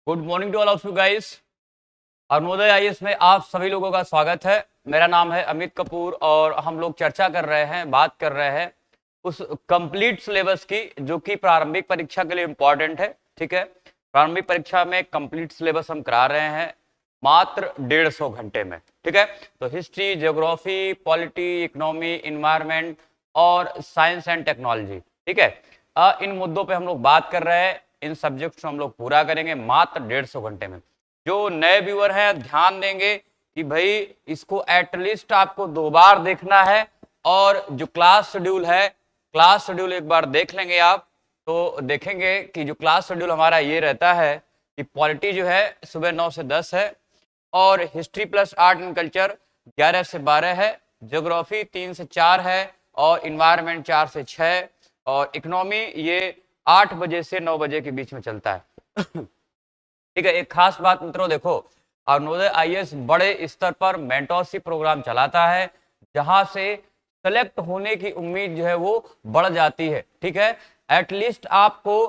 Good morning to all of you guys. Arunoday IAS में आप सभी लोगों का स्वागत है। मेरा नाम है अमित कपूर और हम लोग चर्चा कर रहे हैं, बात कर रहे हैं उस कंप्लीट सिलेबस की जो कि प्रारंभिक परीक्षा के लिए इंपॉर्टेंट है। ठीक है, प्रारंभिक परीक्षा में कंप्लीट सिलेबस हम करा रहे हैं मात्र 150 घंटे में। ठीक है, तो history, geography, polity, economy, environment और साइंस एंड टेक्नोलॉजी। ठीक है, इन मुद्दों पे हम लोग बात कर रहे हैं, इन सब्जेक्ट्स को हम लोग पूरा करेंगे मात्र 150 घंटे में। जो नए व्यूअर हैं ध्यान देंगे कि भाई इसको एटलीस्ट आपको 2 बार देखना है और जो क्लास शेड्यूल एक बार देख लेंगे आप तो देखेंगे कि जो क्लास शेड्यूल हमारा ये रहता है कि पॉलिटी जो है सुबह 9 से 10 है और history plus art and culture 11 से 12 है, ज्योग्राफी 3 से 4 है और इन्वायरमेंट 4 से 6 और इकोनॉमी ये 8 बजे से 9 बजे के बीच में चलता है। ठीक है, एक खास बात मित्रों देखो, अरुणोदय आईएएस बड़े स्तर पर मेंटरशिप प्रोग्राम चलाता है जहां से सेलेक्ट होने की उम्मीद जो है वो बढ़ जाती है। ठीक है, एटलीस्ट आपको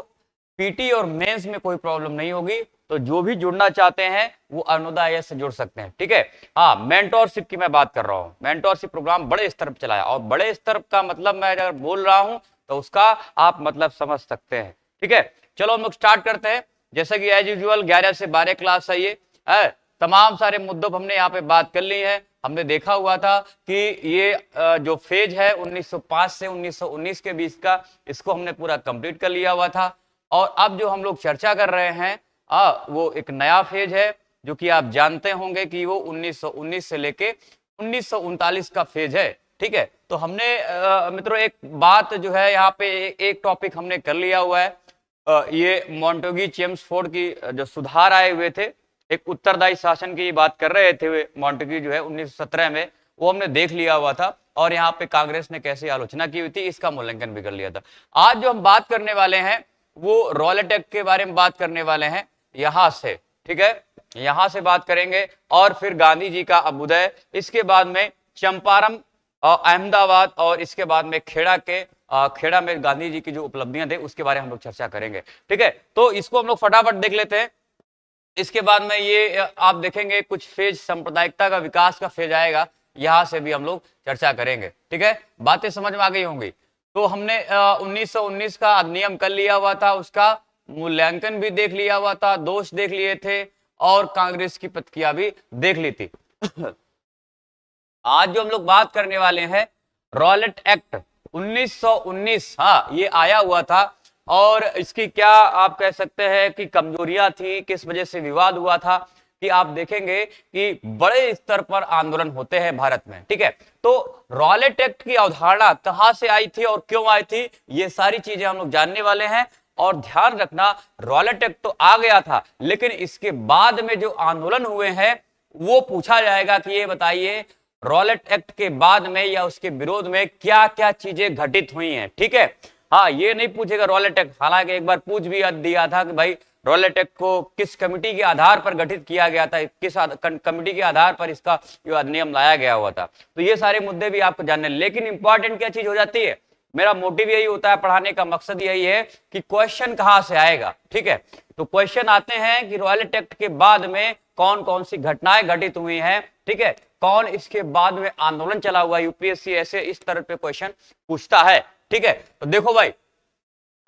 पीटी और मेंस में कोई प्रॉब्लम नहीं होगी, तो जो भी जुड़ना चाहते हैं वो अरुणोदय आईएएस से जुड़ सकते हैं। ठीक है, हाँ मेंटरशिप की मैं बात कर रहा हूँ। मेंटरशिप प्रोग्राम बड़े स्तर पर चलाया और बड़े स्तर का मतलब मैं अगर बोल रहा हूँ तो उसका आप मतलब समझ सकते हैं। ठीक है, चलो हम लोग स्टार्ट करते हैं। जैसे कि एज यूजुअल 11 से 12 क्लास है ये तमाम सारे मुद्दों पर हमने यहाँ पे बात कर ली है। हमने देखा हुआ था कि ये जो फेज है 1905 से 1919 के बीच का, इसको हमने पूरा कंप्लीट कर लिया हुआ था। और अब जो हम लोग चर्चा कर रहे हैं वो एक नया फेज है जो कि आप जानते होंगे कि वो 1919 से लेके 1939 का फेज है। ठीक है, तो हमने मित्रों एक बात जो है यहाँ पे एक टॉपिक हमने कर लिया हुआ है। ये मॉन्टेग्यू चेम्सफोर्ड की जो सुधार आए हुए थे, एक उत्तरदायी शासन की बात कर रहे थे मॉन्टेग्यू जो है 1917 में, वो हमने देख लिया हुआ था और यहाँ पे कांग्रेस ने कैसे आलोचना की हुई थी इसका मूल्यांकन भी कर लिया था। आज जो हम बात करने वाले हैं वो रॉलेट एक्ट के बारे में बात करने वाले हैं यहां से। ठीक है, यहां से बात करेंगे और फिर गांधी जी का अभ्युदय, इसके बाद में चंपारण, अहमदाबाद और इसके बाद में खेड़ा में गांधी जी की जो उपलब्धियां थे उसके बारे में हम लोग चर्चा करेंगे। ठीक है, तो इसको हम लोग फटाफट देख लेते हैं। इसके बाद में ये आप देखेंगे कुछ फेज सांप्रदायिकता का विकास का फेज आएगा, यहां से भी हम लोग चर्चा करेंगे। ठीक है, बातें समझ में आ गई होंगी। तो हमने 1919 का अधिनियम कर लिया हुआ था, उसका मूल्यांकन भी देख लिया हुआ था, दोष देख लिए थे और कांग्रेस की प्रतिक्रिया भी देख ली थी। आज जो हम लोग बात करने वाले हैं रॉलेट एक्ट 1919, हाँ ये आया हुआ था और इसकी क्या आप कह सकते हैं कि कमजोरियां थी, किस वजह से विवाद हुआ था कि आप देखेंगे कि बड़े स्तर पर आंदोलन होते हैं भारत में। ठीक है, तो रॉलेट एक्ट की अवधारणा कहां से आई थी और क्यों आई थी, ये सारी चीजें हम लोग जानने वाले हैं। और ध्यान रखना, रॉलेट एक्ट तो आ गया था लेकिन इसके बाद में जो आंदोलन हुए हैं वो पूछा जाएगा कि ये बताइए रॉलेट एक्ट के बाद में या उसके विरोध में क्या क्या चीजें घटित हुई हैं। ठीक है, हाँ ये नहीं पूछेगा रॉलेट एक्ट, हालांकि एक बार पूछ भी दिया था कि भाई रॉलेट एक्ट को किस कमिटी के आधार पर गठित किया गया था, किस कमिटी के आधार पर इसका जो अधिनियम लाया गया हुआ था, तो ये सारे मुद्दे भी आपको जानने। लेकिन इंपॉर्टेंट क्या चीज हो जाती है, मेरा मोटिव यही होता है, पढ़ाने का मकसद यही है कि क्वेश्चन कहां से आएगा। ठीक है, तो क्वेश्चन आते हैं कि रॉलेट एक्ट के बाद में कौन कौन सी घटनाएं घटित हुई हैं। ठीक है, कौन इसके बाद में आंदोलन चला हुआ, यूपीएससी ऐसे इस तरह पे क्वेश्चन पूछता है। ठीक है, तो देखो भाई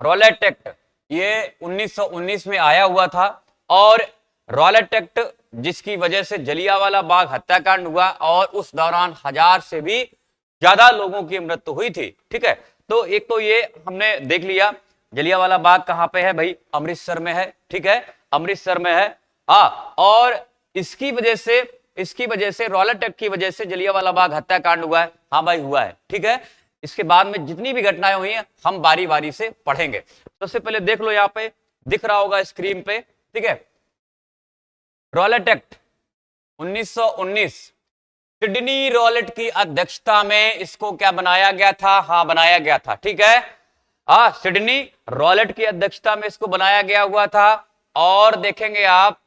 रॉलेट एक्ट ये 1919 में आया हुआ था और रॉलेट एक्ट जिसकी वजह से जलियांवाला बाग हत्याकांड हुआ और उस दौरान 1000 से भी ज्यादा लोगों की मृत्यु हुई थी। ठीक है, तो एक तो ये हमने देख लिया, जलियांवाला बाग कहां पे है भाई, अमृतसर में है। ठीक है, अमृतसर में है और इसकी वजह से रॉलेट एक्ट की वजह से जलियांवाला बाग हत्याकांड हुआ है। हाँ भाई हुआ है। ठीक है, इसके बाद में जितनी भी घटनाएं हुई हैं हम बारी बारी से पढ़ेंगे। सबसे पहले देख लो, यहाँ पे दिख रहा होगा स्क्रीन पे। ठीक है, रॉलेट एक्ट 1919 सिडनी रॉलेट की अध्यक्षता में इसको क्या बनाया गया था, हाँ बनाया गया था। ठीक है, सिडनी रॉलेट की अध्यक्षता में इसको बनाया गया हुआ था और देखेंगे आप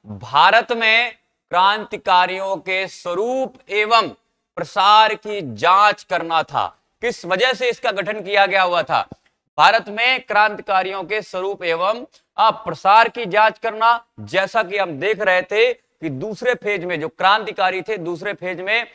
भारत में क्रांतिकारियों के स्वरूप एवं प्रसार की जांच करना था। किस वजह से इसका गठन किया गया हुआ था, भारत में क्रांतिकारियों के स्वरूप एवं प्रसार की जांच करना, जैसा कि हम देख रहे थे कि दूसरे फेज में जो क्रांतिकारी थे, दूसरे फेज में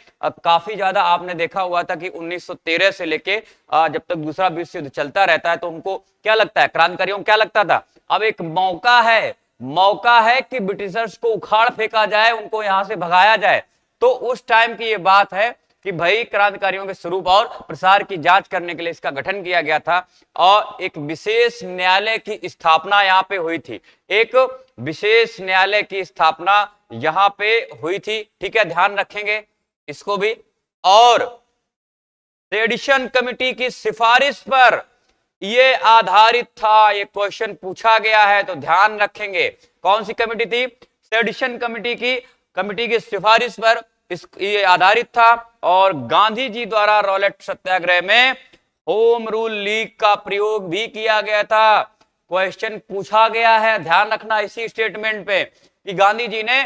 काफी ज्यादा आपने देखा हुआ था कि 1913 से लेके जब तक दूसरा विश्व युद्ध चलता रहता है तो उनको क्या लगता है, क्रांतिकारियों को क्या लगता था, अब एक मौका है कि ब्रिटिशर्स को उखाड़ फेंका जाए, उनको यहां से भगाया जाए। तो उस टाइम की ये बात है कि भाई क्रांतिकारियों के स्वरूप और प्रसार की जांच करने के लिए इसका गठन किया गया था और एक विशेष न्यायालय की स्थापना यहाँ पे हुई थी। एक विशेष न्यायालय की स्थापना यहाँ पे हुई थी, ठीक है, ध्यान रखेंगे इसको भी। और सेडिशन कमेटी की सिफारिश पर ये आधारित था, ये क्वेश्चन पूछा गया है तो ध्यान रखेंगे। कौन सी कमेटी थी? सेडिशन कमेटी की सिफारिश पर ये आधारित था और गांधी जी द्वारा रॉलेट सत्याग्रह में होम रूल लीग का प्रयोग भी किया गया था। क्वेश्चन पूछा गया है, ध्यान रखना इसी स्टेटमेंट पे कि गांधी जी ने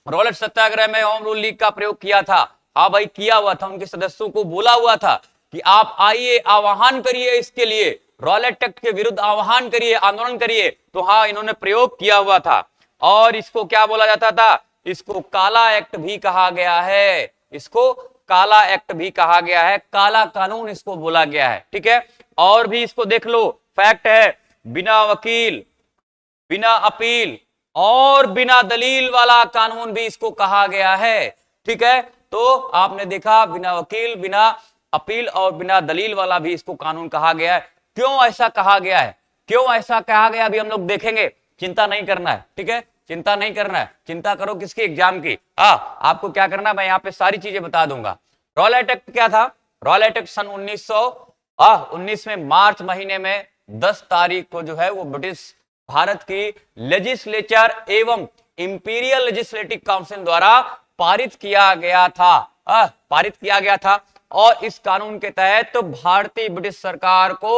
रॉलेट सत्याग्रह में होम रूल लीग का प्रयोग किया था। हाँ भाई किया हुआ था, उनके सदस्यों को बोला हुआ था कि आप आइए, आह्वान करिए, इसके लिए रॉलेट एक्ट के विरुद्ध आह्वान करिए, आंदोलन करिए। तो हाँ, इन्होंने प्रयोग किया हुआ था और इसको क्या बोला जाता था? इसको काला एक्ट भी कहा गया है, इसको काला एक्ट भी कहा गया है, काला कानून इसको बोला गया है, ठीक है। और भी इसको देख लो, फैक्ट है, बिना वकील, बिना अपील और बिना दलील वाला कानून भी इसको कहा गया है, ठीक है। तो आपने देखा बिना वकील, बिना अपील और बिना दलील वाला भी इसको कानून कहा गया है। क्यों ऐसा कहा गया है, क्यों ऐसा कहा गया अभी हम लोग देखेंगे, चिंता नहीं करना है, ठीक है, चिंता नहीं करना है। चिंता करो किसकी? एग्जाम की। आपको क्या करना, मैं यहाँ पे सारी चीजें बता दूंगा। रॉलेट एक्ट क्या था? रॉलेट एक्ट सन 1919 में मार्च महीने में 10 तारीख को जो है वो ब्रिटिश भारत की लेजिस्लेचर एवं इंपीरियल लेजिस्लेटिव काउंसिल द्वारा पारित किया गया था। और इस कानून के तहत तो भारतीय ब्रिटिश सरकार को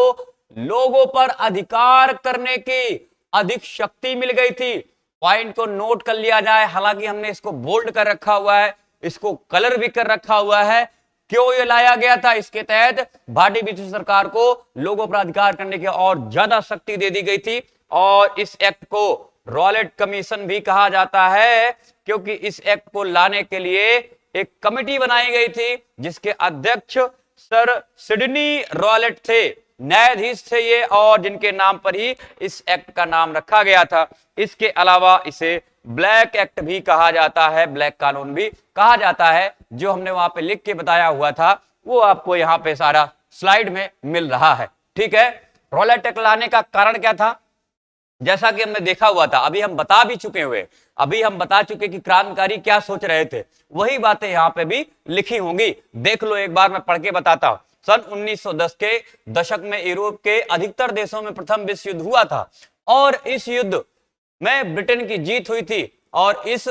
लोगों पर अधिकार करने की अधिक शक्ति मिल गई थी। पॉइंट को नोट कर लिया जाए, हालांकि हमने इसको बोल्ड कर रखा हुआ है, इसको कलर भी कर रखा हुआ है। क्यों ये लाया गया था? इसके तहत भारतीय ब्रिटिश सरकार को लोगों पर अधिकार करने की और ज्यादा शक्ति दे दी गई थी। और इस एक्ट को रॉलेट कमीशन भी कहा जाता है, क्योंकि इस एक्ट को लाने के लिए एक कमेटी बनाई गई थी जिसके अध्यक्ष सर सिडनी रॉलेट थे, न्यायाधीश थे ये, और जिनके नाम पर ही इस एक्ट का नाम रखा गया था। इसके अलावा इसे ब्लैक एक्ट भी कहा जाता है, ब्लैक कानून भी कहा जाता है। जो हमने वहां पे लिख के बताया हुआ था वो आपको यहाँ पे सारा स्लाइड में मिल रहा है, ठीक है। रॉलेट एक्ट लाने का कारण क्या था? जैसा कि हमने देखा हुआ था, अभी हम बता चुके कि क्रांतिकारी क्या सोच रहे थे, वही बातें यहाँ पे भी लिखी होंगी। देख लो एक बार, मैं पढ़ के बताता हूं। सन 1910 के दशक में यूरोप के अधिकतर देशों में प्रथम विश्व युद्ध हुआ था और इस युद्ध में ब्रिटेन की जीत हुई थी। और इस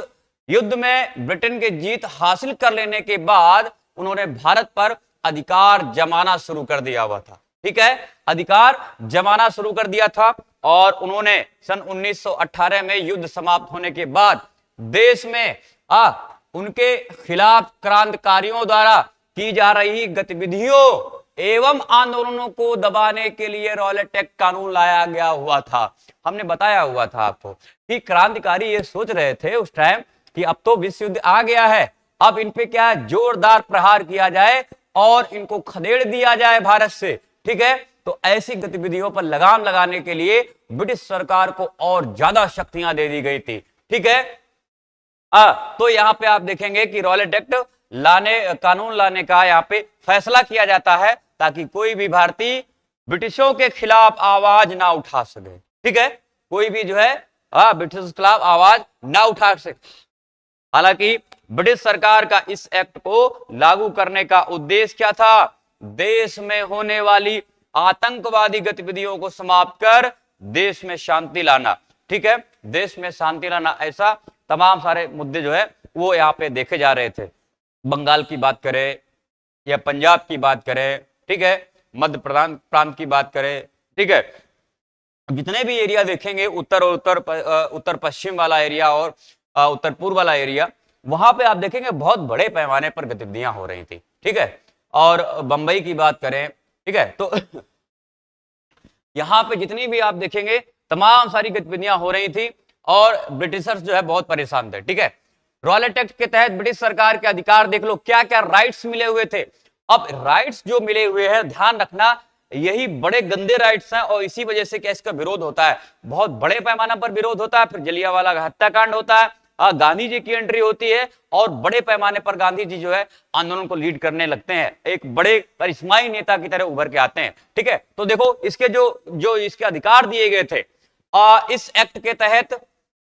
युद्ध में ब्रिटेन की जीत हासिल कर लेने के बाद उन्होंने भारत पर अधिकार जमाना शुरू कर दिया हुआ था, ठीक है, अधिकार जमाना शुरू कर दिया था। और उन्होंने सन 1918 में युद्ध समाप्त होने के बाद देश में उनके खिलाफ क्रांतिकारियों द्वारा की जा रही गतिविधियों एवं आंदोलनों को दबाने के लिए रॉलेट एक्ट कानून लाया गया हुआ था। हमने बताया हुआ था आपको कि क्रांतिकारी ये सोच रहे थे उस टाइम कि अब तो विश्व युद्ध आ गया है, अब इन पे क्या जोरदार प्रहार किया जाए और इनको खदेड़ दिया जाए भारत से, ठीक है। तो ऐसी गतिविधियों पर लगाम लगाने के लिए ब्रिटिश सरकार को और ज्यादा शक्तियां दे दी गई थी, ठीक है। तो यहां पे आप देखेंगे कि रॉलेट एक्ट कानून लाने का यहां पे फैसला किया जाता है ताकि कोई भी भारतीय ब्रिटिशों के खिलाफ आवाज ना उठा सके, ठीक है, कोई भी जो है ब्रिटिश के खिलाफ आवाज ना उठा सके। हालांकि ब्रिटिश सरकार का इस एक्ट को लागू करने का उद्देश्य क्या था? देश में होने वाली आतंकवादी गतिविधियों को समाप्त कर देश में शांति लाना, ठीक है, देश में शांति लाना। ऐसा तमाम सारे मुद्दे जो है वो यहाँ पे देखे जा रहे थे। बंगाल की बात करें या पंजाब की बात करें, ठीक है, मध्य प्रांत की बात करें, ठीक है, जितने भी एरिया देखेंगे उत्तर पश्चिम वाला एरिया और उत्तर पूर्व वाला एरिया, वहां पे आप देखेंगे बहुत बड़े पैमाने पर गतिविधियां हो रही थी, ठीक है। और बंबई की बात करें, ठीक है, तो यहां पे जितनी भी आप देखेंगे तमाम सारी गतिविधियां हो रही थी और ब्रिटिशर्स जो है बहुत परेशान थे। ठीक है, रॉलेट एक्ट के तहत ब्रिटिश सरकार के अधिकार देख लो, क्या क्या राइट्स मिले हुए थे। अब राइट्स जो मिले हुए हैं, ध्यान रखना, यही बड़े गंदे राइट्स हैं और इसी वजह से क्या इसका विरोध होता है, बहुत बड़े पैमाने पर विरोध होता है। फिर जलियांवाला हत्याकांड होता है, गांधी जी की एंट्री होती है और बड़े पैमाने पर गांधी जी जो है आंदोलन को लीड करने लगते हैं, एक बड़े करिश्माई नेता की तरह उभर के आते हैं। ठीक है, तो देखो इसके जो इसके अधिकार दिए गए थे, इस एक्ट के तहत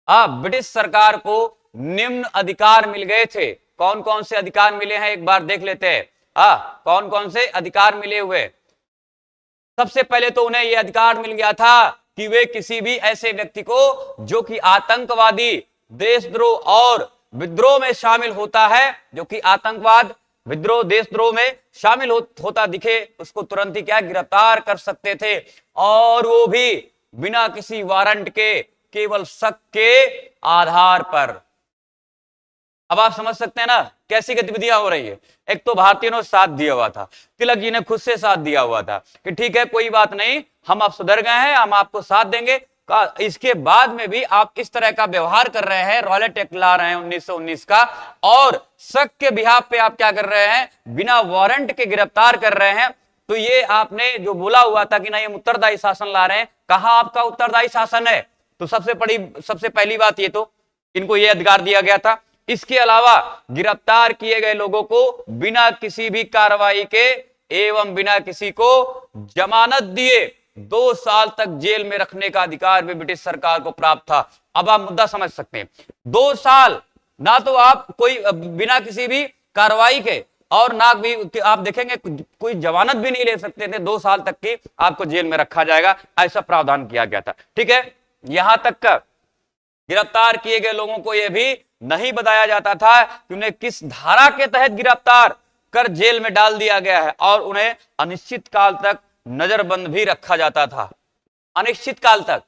ब्रिटिश सरकार को निम्न अधिकार मिल गए थे। कौन कौन से अधिकार मिले हैं एक बार देख लेते हैं। कौन कौन से अधिकार मिले हुए। सबसे पहले तो उन्हें यह अधिकार मिल गया था कि वे किसी भी ऐसे व्यक्ति को जो कि आतंकवादी, देशद्रोह और विद्रोह में शामिल होता है, जो कि आतंकवाद, विद्रोह, देशद्रोह में शामिल होता दिखे, उसको तुरंत ही क्या गिरफ्तार कर सकते थे, और वो भी बिना किसी वारंट के, केवल शक के आधार पर। अब आप समझ सकते हैं ना कैसी गतिविधियां हो रही है। एक तो भारतीयों ने साथ दिया हुआ था, तिलक जी ने खुद से साथ दिया हुआ था कि ठीक है कोई बात नहीं, हम आप सुधर गए हैं, हम आपको साथ देंगे। इसके बाद में भी आप इस तरह का व्यवहार कर रहे हैं, रॉलेट एक्ट ला रहे हैं 1919 का, और शक के बिहाफ पे आप क्या कर रहे हैं, बिना वारंट के गिरफ्तार कर रहे हैं। तो ये आपने जो बोला हुआ था कि नहीं हम उत्तरदायी शासन ला रहे हैं, कहां आपका उत्तरदायी शासन है। तो सबसे पहली बात ये तो इनको ये अधिकार दिया गया था। इसके अलावा गिरफ्तार किए गए लोगों को बिना किसी भी कार्रवाई के एवं बिना किसी को जमानत दिए 2 साल तक जेल में रखने का अधिकार भी ब्रिटिश सरकार को प्राप्त था। अब आप मुद्दा समझ सकते हैं, 2 साल ना तो आप कोई बिना किसी भी कार्रवाई के और ना भी आप देखेंगे कोई जमानत भी नहीं ले सकते थे, 2 साल तक की आपको जेल में रखा जाएगा, ऐसा प्रावधान किया गया था। ठीक है, यहां तक का गिरफ्तार किए गए लोगों को यह भी नहीं बताया जाता था कि उन्हें किस धारा के तहत गिरफ्तार कर जेल में डाल दिया गया है, और उन्हें अनिश्चित काल तक नजरबंद भी रखा जाता था। अनिश्चित काल तक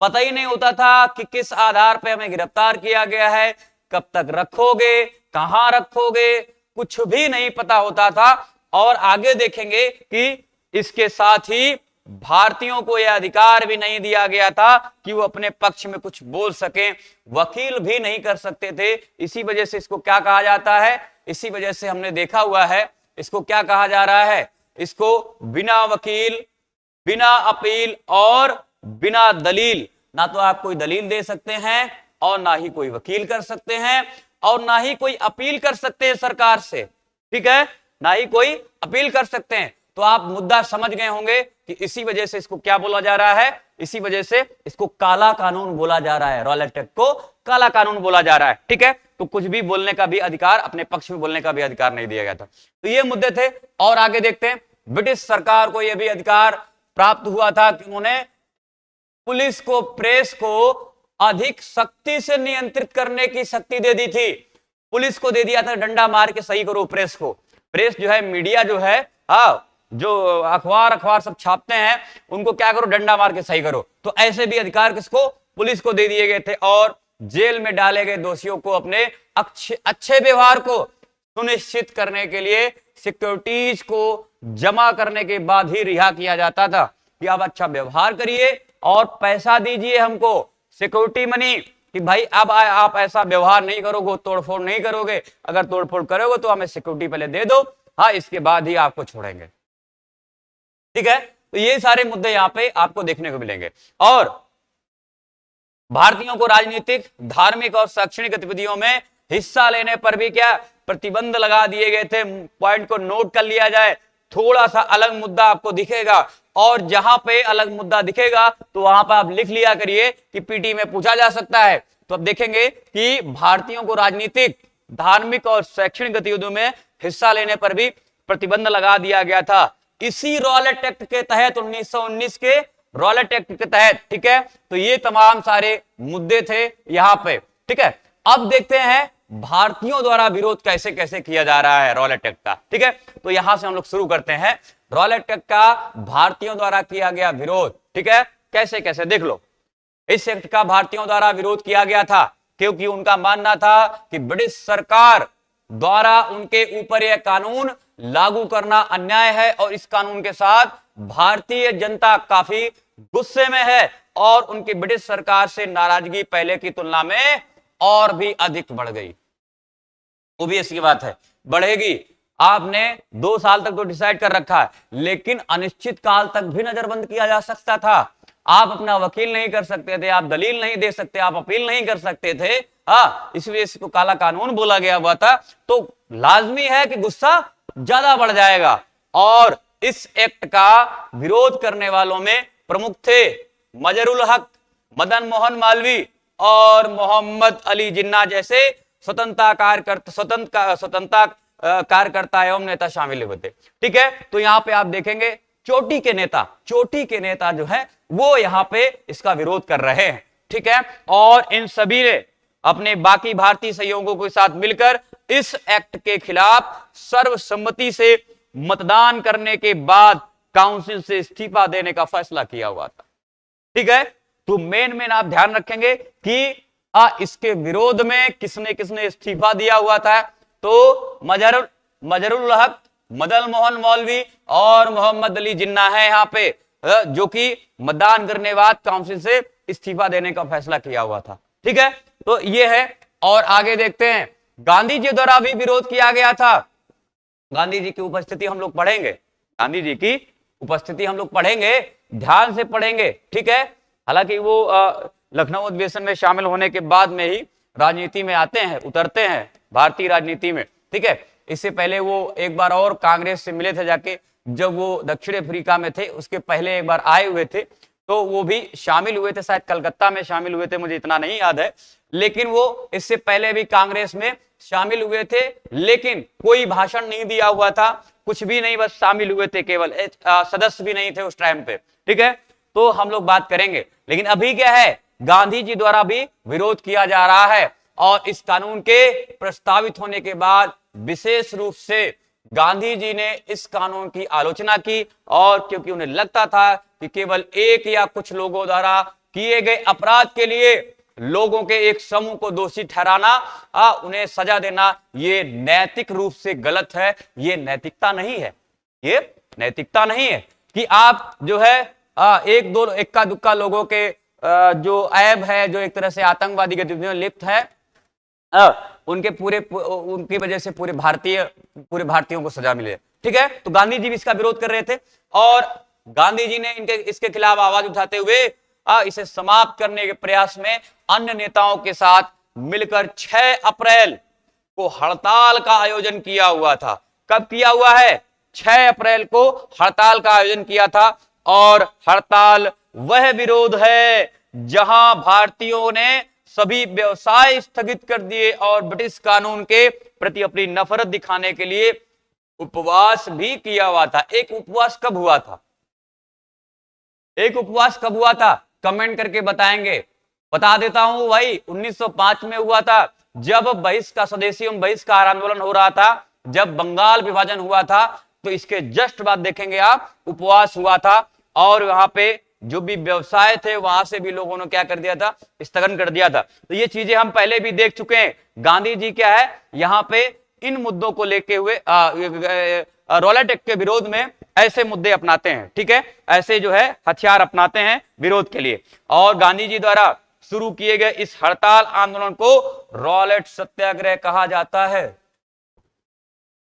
पता ही नहीं होता था कि किस आधार पर हमें गिरफ्तार किया गया है, कब तक रखोगे, कहां रखोगे, कुछ भी नहीं पता होता था। और आगे देखेंगे कि इसके साथ ही भारतीयों को यह अधिकार भी नहीं दिया गया था कि वो अपने पक्ष में कुछ बोल सकें, वकील भी नहीं कर सकते थे। इसी वजह से इसको क्या कहा जाता है, इसी वजह से हमने देखा हुआ है, इसको क्या कहा जा रहा है, इसको बिना वकील, बिना अपील और बिना दलील, ना तो आप कोई दलील दे सकते हैं और ना ही कोई वकील कर सकते हैं और ना ही कोई अपील कर सकते हैं सरकार से। ठीक है, ना ही कोई अपील कर सकते हैं। तो आप मुद्दा समझ गए होंगे कि इसी वजह से इसको क्या बोला जा रहा है, इसी वजह से इसको काला कानून बोला जा रहा है, रॉलेट एक्ट को काला कानून बोला जा रहा है। ठीक है, तो कुछ भी बोलने का भी अधिकार, अपने पक्ष में बोलने का भी अधिकार नहीं दिया गया था। तो ये मुद्दे थे। और आगे देखते हैं, ब्रिटिश सरकार को यह भी अधिकार प्राप्त हुआ था कि उन्होंने पुलिस को, प्रेस को अधिक सख्ती से नियंत्रित करने की शक्ति दे दी थी। पुलिस को दे दिया था डंडा मार के सही करो प्रेस को। प्रेस जो है, मीडिया जो है, जो अखबार सब छापते हैं, उनको क्या करो, डंडा मार के सही करो। तो ऐसे भी अधिकार किसको, पुलिस को दे दिए गए थे। और जेल में डाले गए दोषियों को अपने अच्छे व्यवहार को सुनिश्चित करने के लिए सिक्योरिटीज को जमा करने के बाद ही रिहा किया जाता था कि आप अच्छा व्यवहार करिए और पैसा दीजिए हमको, सिक्योरिटी मनी, कि भाई अब आप ऐसा व्यवहार नहीं करोगे, तोड़फोड़ नहीं करोगे, अगर तोड़फोड़ करोगे तो हमें सिक्योरिटी पहले दे दो, हाँ इसके बाद ही आपको छोड़ेंगे। ठीक है, तो ये सारे मुद्दे यहां पे आपको देखने को मिलेंगे। और भारतीयों को राजनीतिक, धार्मिक और शैक्षणिक गतिविधियों में हिस्सा लेने पर भी क्या प्रतिबंध लगा दिए गए थे। पॉइंट को नोट कर लिया जाए, थोड़ा सा अलग मुद्दा आपको दिखेगा, और जहां पे अलग मुद्दा दिखेगा तो वहां पर आप लिख लिया करिए कि पीटी में पूछा जा सकता है। तो अब देखेंगे कि भारतीयों को राजनीतिक, धार्मिक और शैक्षणिक गतिविधियों में हिस्सा लेने पर भी प्रतिबंध लगा दिया गया था इसी रॉलेट एक्ट के तहत, 1919 के रॉलेट एक्ट के तहत। ठीक है, तो ये तमाम सारे मुद्दे थे यहां पे। ठीक है, अब देखते हैं भारतीयों द्वारा विरोध कैसे कैसे किया जा रहा है रॉलेट एक्ट का। ठीक है, तो यहां से हम लोग शुरू करते हैं रॉलेट एक्ट का भारतीयों द्वारा किया गया विरोध। ठीक है, कैसे कैसे देख लो। इस एक्ट का भारतीयों द्वारा विरोध किया गया था क्योंकि उनका मानना था कि ब्रिटिश सरकार द्वारा उनके ऊपर यह कानून लागू करना अन्याय है और इस कानून के साथ भारतीय जनता काफी गुस्से में है और उनकी ब्रिटिश सरकार से नाराजगी पहले की तुलना में और भी अधिक बढ़ गई। ओबीएस की बात है, बढ़ेगी। आपने 2 साल तक तो डिसाइड कर रखा है, लेकिन अनिश्चित काल तक भी नजरबंद किया जा सकता था। आप अपना वकील नहीं कर सकते थे, आप दलील नहीं दे सकते, आप अपील नहीं कर सकते थे। हाँ, इसलिए इसको काला कानून बोला गया हुआ था। तो लाजमी है कि गुस्सा ज्यादा बढ़ जाएगा। और इस एक्ट का विरोध करने वालों में प्रमुख थे मजरुल हक, मदन मोहन मालवीय और मोहम्मद अली जिन्ना जैसे स्वतंत्रता कार्यकर्ता एवं नेता शामिल हुए थे। ठीक है, तो यहां पे आप देखेंगे चोटी के नेता जो है वो यहां पे इसका विरोध कर रहे हैं। ठीक है, और इन सभी ने अपने बाकी भारतीय सहयोगियों के साथ मिलकर इस एक्ट के खिलाफ सर्वसम्मति से मतदान करने के बाद काउंसिल से इस्तीफा देने का फैसला किया हुआ था। ठीक है, तो मेन आप ध्यान रखेंगे कि इसके विरोध में किसने किसने इस्तीफा दिया हुआ था। तो मजरुल हक, मदन मोहन मौलवी और मोहम्मद अली जिन्ना है यहां पे, जो कि मतदान करने बाद काउंसिल से इस्तीफा देने का फैसला किया हुआ था। ठीक है, तो ये है। और आगे देखते हैं, गांधी जी द्वारा भी विरोध किया गया था। गांधी जी की उपस्थिति हम लोग पढ़ेंगे, गांधी जी की उपस्थिति हम लोग पढ़ेंगे, ध्यान से पढ़ेंगे। ठीक है, हालांकि वो लखनऊ अधिवेशन में शामिल होने के बाद में ही राजनीति में आते हैं, उतरते हैं भारतीय राजनीति में। ठीक है, इससे पहले वो एक बार और कांग्रेस से मिले थे जाके, जब वो दक्षिण अफ्रीका में थे, उसके पहले एक बार आए हुए थे, तो वो भी शामिल हुए थे, शायद कलकत्ता में शामिल हुए थे, मुझे इतना नहीं याद है। लेकिन वो इससे पहले भी कांग्रेस में शामिल हुए थे, लेकिन कोई भाषण नहीं दिया हुआ था, कुछ भी नहीं, बस शामिल हुए थे, केवल सदस्य भी नहीं थे उस टाइम पे। ठीक है, तो हम लोग बात करेंगे। लेकिन अभी क्या है, गांधी जी द्वारा भी विरोध किया जा रहा है। और इस कानून के प्रस्तावित होने के बाद विशेष रूप से गांधी जी ने इस कानून की आलोचना की, और क्योंकि उन्हें लगता था कि केवल एक या कुछ लोगों द्वारा किए गए अपराध के लिए लोगों के एक समूह को दोषी ठहराना, उन्हें सजा देना, ये नैतिक रूप से गलत है, ये नैतिकता नहीं है, ये नैतिकता नहीं है कि आप जो है एक दो इक्का दुक्का लोगों के जो ऐब है, जो एक तरह से आतंकवादी गतिविधियों में लिप्त है, उनकी वजह से पूरे भारतीयों को सजा मिले। ठीक है, तो गांधी जी भी इसका विरोध कर रहे थे, और गांधी जी ने इसके खिलाफ आवाज उठाते हुए इसे समाप्त करने के प्रयास में अन्य नेताओं के साथ मिलकर 6 अप्रैल को हड़ताल का आयोजन किया हुआ था। कब किया हुआ है? 6 अप्रैल को हड़ताल का आयोजन किया था। और हड़ताल वह विरोध है जहां भारतीयों ने सभी व्यवसाय स्थगित कर दिए और ब्रिटिश कानून के प्रति अपनी नफरत दिखाने के लिए उपवास भी किया हुआ था। एक उपवास कब हुआ था? एक उपवास कब हुआ था? कमेंट करके बताएंगे। बता देता हूं भाई, 1905 में हुआ था, जब स्वदेशी एवं बहिष्कार आंदोलन हो रहा था, जब बंगाल विभाजन हुआ था, तो इसके जस्ट बाद देखेंगे आप, उपवास हुआ था। और वहां पे जो भी व्यवसाय थे वहां से भी लोगों ने क्या कर दिया था? स्थगन कर दिया था। तो ये चीजें हम पहले भी देख चुके हैं। गांधी जी क्या है यहां पे इन मुद्दों को लेके हुए रॉलेट एक्ट के विरोध में ऐसे मुद्दे अपनाते हैं। ठीक है, ऐसे जो है हथियार अपनाते हैं विरोध के लिए। और गांधी जी द्वारा शुरू किए गए इस हड़ताल आंदोलन को रॉलेट सत्याग्रह कहा जाता है।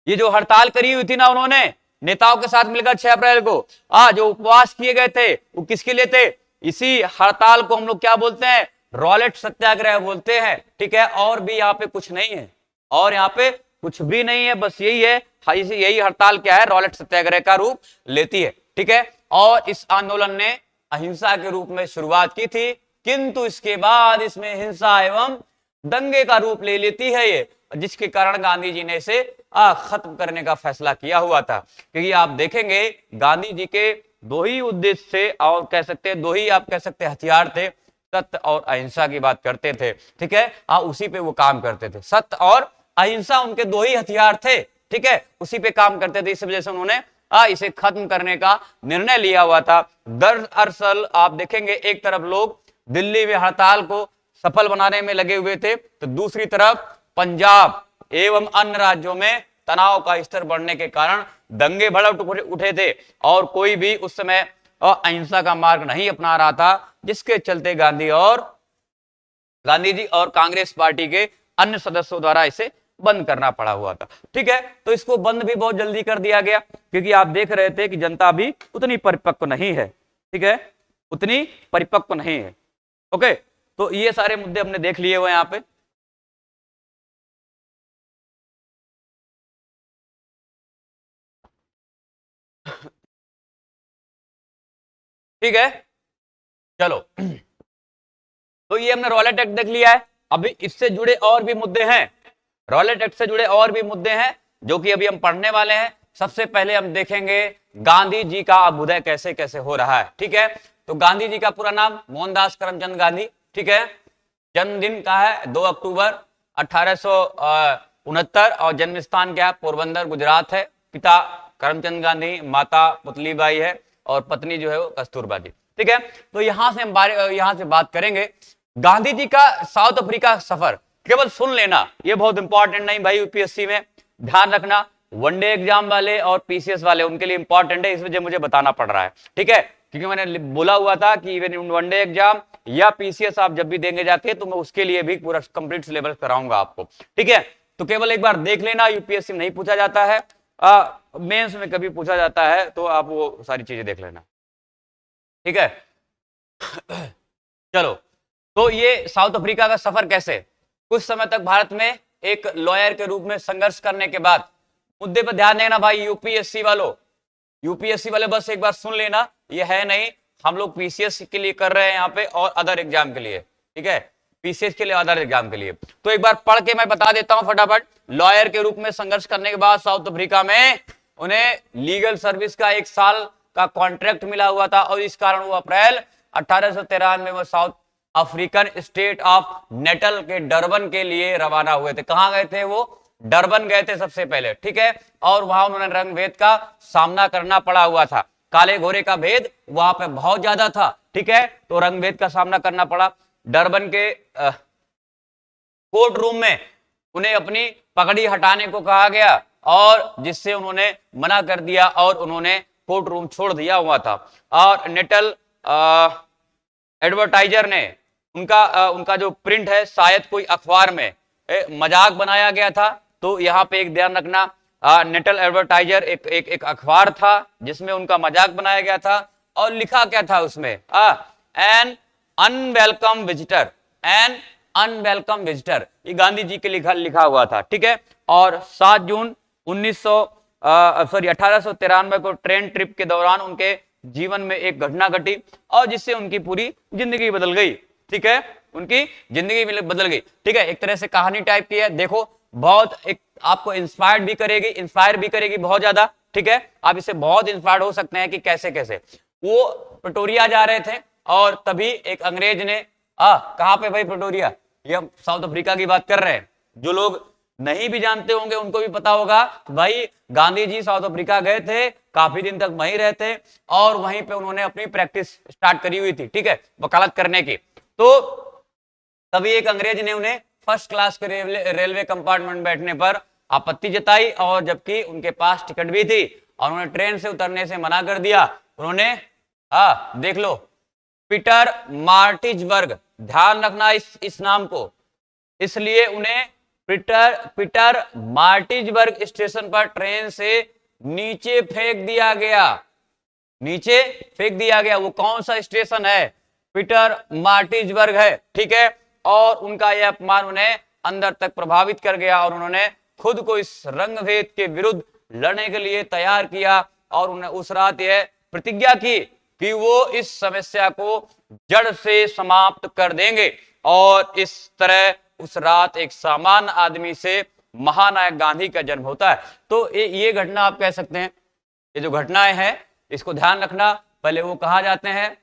ये जो हड़ताल करी हुई थी ना उन्होंने नेताओं के साथ मिलकर 6 अप्रैल को, जो उपवास किए गए थे वो किसके लिए थे? इसी हड़ताल को हम लोग क्या बोलते हैं? रॉलेट सत्याग्रह बोलते हैं। ठीक है, और भी यहाँ पे कुछ नहीं है, और यहाँ पे कुछ भी नहीं है, बस यही है। यही हड़ताल क्या है? रॉलेट सत्याग्रह का रूप लेती है। ठीक है, और इस आंदोलन ने अहिंसा के रूप में शुरुआत की थी, किंतु इसके बाद इसमें हिंसा एवं दंगे का रूप ले लेती है ये, जिसके कारण गांधी जी ने इसे खत्म करने का फैसला किया हुआ था। क्योंकि आप देखेंगे गांधी जी के 2 ही उद्देश्य थे, और कह सकते हैं 2 ही आप कह सकते हैं हथियार थे, सत्य और अहिंसा की बात करते थे। ठीक है, उसी पे वो काम करते थे। सत्य और अहिंसा उनके 2 ही हथियार थे। ठीक है, उसी पे काम करते थे, इस वजह से उन्होंने इसे खत्म करने का निर्णय लिया हुआ था। दरअसल आप देखेंगे एक तरफ लोग दिल्ली में हड़ताल को सफल बनाने में लगे हुए थे, तो दूसरी तरफ पंजाब एवं अन्य राज्यों में तनाव का स्तर बढ़ने के कारण दंगे भड़क उठे थे, और कोई भी उस समय अहिंसा का मार्ग नहीं अपना रहा था। जिसके चलते गांधी जी और कांग्रेस पार्टी के अन्य सदस्यों द्वारा इसे बंद करना पड़ा हुआ था। ठीक है, तो इसको बंद भी बहुत जल्दी कर दिया गया, क्योंकि आप देख रहे थे कि जनता भी उतनी परिपक्व नहीं है। ठीक है, उतनी परिपक्व नहीं है। ओके, तो ये सारे मुद्दे हमने देख लिए हुए यहां पे। ठीक है, चलो, तो ये हमने रॉलेट एक्ट देख लिया है। अभी इससे जुड़े और भी मुद्दे हैं, रॉलेट एक्ट से जुड़े और भी मुद्दे हैं जो कि अभी हम पढ़ने वाले हैं। सबसे पहले हम देखेंगे गांधी जी का अभ्युदय कैसे कैसे हो रहा है। ठीक है, तो गांधी जी का पूरा नाम मोहनदास करमचंद गांधी। ठीक है, जन्मदिन का है 2 अक्टूबर 1869 और जन्म स्थान क्या है, पोरबंदर गुजरात है। पिता करमचंद गांधी, माता पुतलीबाई है और पत्नी जो है वो कस्तूरबा जी। ठीक है, तो यहां से बात करेंगे गांधी जी का साउथ अफ्रीका सफर। केवल सुन लेना, ये बहुत इंपॉर्टेंट नहीं भाई, यूपीएससी में ध्यान रखना, वनडे एग्जाम वाले और पीसीएस वाले उनके लिए इंपॉर्टेंट है, इस वजह मुझे बताना पड़ रहा है। ठीक है, क्योंकि मैंने बोला हुआ था कि इवन वनडे एग्जाम या पीसीएस आप जब भी देंगे जाते हैं तो मैं उसके लिए भी पूरा कंप्लीट सिलेबस कराऊंगा आपको। ठीक है, तो केवल एक बार देख लेना, यूपीएससी में नहीं पूछा जाता है, मेंस में कभी पूछा जाता है तो आप वो सारी चीजें देख लेना। ठीक है, चलो, तो ये साउथ अफ्रीका का सफर कैसे, कुछ समय तक भारत में एक लॉयर के रूप में संघर्ष करने के बाद, मुद्दे पर ध्यान देना भाई यूपीएससी वाले बस एक बार सुन लेना, ये है नहीं हम लोग पीसीएस के लिए कर रहे हैं यहाँ पे और अदर एग्जाम के लिए। ठीक है, पीसीएस के लिए अदर एग्जाम के लिए, तो एक बार पढ़ के मैं बता देता हूं फटाफट। लॉयर के रूप में संघर्ष करने के बाद साउथ अफ्रीका में उन्हें लीगल सर्विस का 1 साल का कॉन्ट्रैक्ट मिला हुआ था और इस कारण वो अप्रैल 1893 में South African state of Natal के डरबन के लिए रवाना हुए थे। कहां गए थे वो, डरबन गए थे सबसे पहले। ठीक है, और वहां उन्होंने रंग भेद का सामना करना पड़ा हुआ था, काले घोरे का भेद वहां पे बहुत ज्यादा था। ठीक है, तो रंग भेद का सामना करना पड़ा। डरबन के कोर्ट रूम में उन्हें अपनी पगड़ी हटाने को कहा गया और जिससे उन्होंने मना कर दिया और उन्होंने कोर्ट रूम छोड़ दिया हुआ था। और नेटल एडवर्टाइजर ने उनका जो प्रिंट है शायद कोई अखबार में मजाक बनाया गया था, तो यहाँ पे एक ध्यान रखना, नेटल एडवर्टाइजर एक अखबार था जिसमें उनका मजाक बनाया गया था और लिखा क्या था उसमें, एन अनवेलकम विजिटर, ये गांधी जी के लिखा हुआ था। ठीक है, और 7 जून 1893 को ट्रेन ट्रिप के दौरान उनके जीवन में एक घटना घटी और जिससे उनकी पूरी जिंदगी बदल गई। ठीक है, उनकी जिंदगी बदल गई। ठीक है, एक तरह से कहानी टाइप की है, देखो बहुत एक आपको इंस्पायर भी करेगी बहुत ज्यादा। ठीक है, आप इससे बहुत इंस्पायर्ड हो सकते हैं कि कैसे कैसे वो प्रिटोरिया जा रहे थे और तभी एक अंग्रेज ने कहां पे भाई प्रिटोरिया, ये हम साउथ अफ्रीका की बात कर रहे हैं। जो लोग नहीं भी जानते होंगे उनको भी पता होगा भाई गांधी जी साउथ अफ्रीका गए थे, काफी दिन तक वहीं रहते और वहीं पे उन्होंने अपनी प्रैक्टिस स्टार्ट करी हुई थी। ठीक है, वकालत करने की। तो तभी एक अंग्रेज ने उन्हें फर्स्ट क्लास के रेलवे कंपार्टमेंट बैठने पर आपत्ति जताई और जबकि उनके पास टिकट भी थी और उन्होंने ट्रेन से उतरने से मना कर दिया। उन्होंने देख लो, पीटर मार्टिजबर्ग, ध्यान रखना इस नाम को, इसलिए उन्हें पीटर मार्टिजबर्ग स्टेशन पर ट्रेन से नीचे फेंक दिया गया। वो कौन सा स्टेशन है, पीटर मार्टिजबर्ग है। ठीक है, और उनका यह अपमान उन्हें अंदर तक प्रभावित कर गया और उन्होंने खुद को इस रंगभेद के विरुद्ध लड़ने के लिए तैयार किया और उन्हें उस रात यह प्रतिज्ञा की कि वो इस समस्या को जड़ से समाप्त कर देंगे। और इस तरह उस रात एक सामान्य आदमी से महानायक गांधी का जन्म होता है। तो ये घटना आप कह सकते हैं, ये जो घटनाएं हैं इसको ध्यान रखना। पहले वो कहाँ जाते हैं,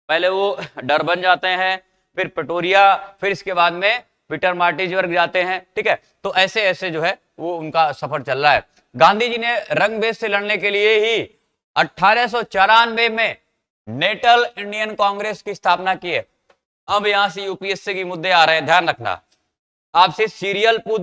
पहले वो डरबन जाते हैं, फिर प्रिटोरिया, फिर इसके बाद में पीटर मार्टिजबर्ग जाते हैं। ठीक है, तो ऐसे ऐसे जो है वो उनका सफर चल रहा है। गांधी जी ने रंगभेद से लड़ने के लिए ही 1894 में नेटल इंडियन कांग्रेस की स्थापना की है। अब यहां से यूपीएससी के मुद्दे आ रहे हैं, ध्यान रखना। आपसे सीरीज पूछ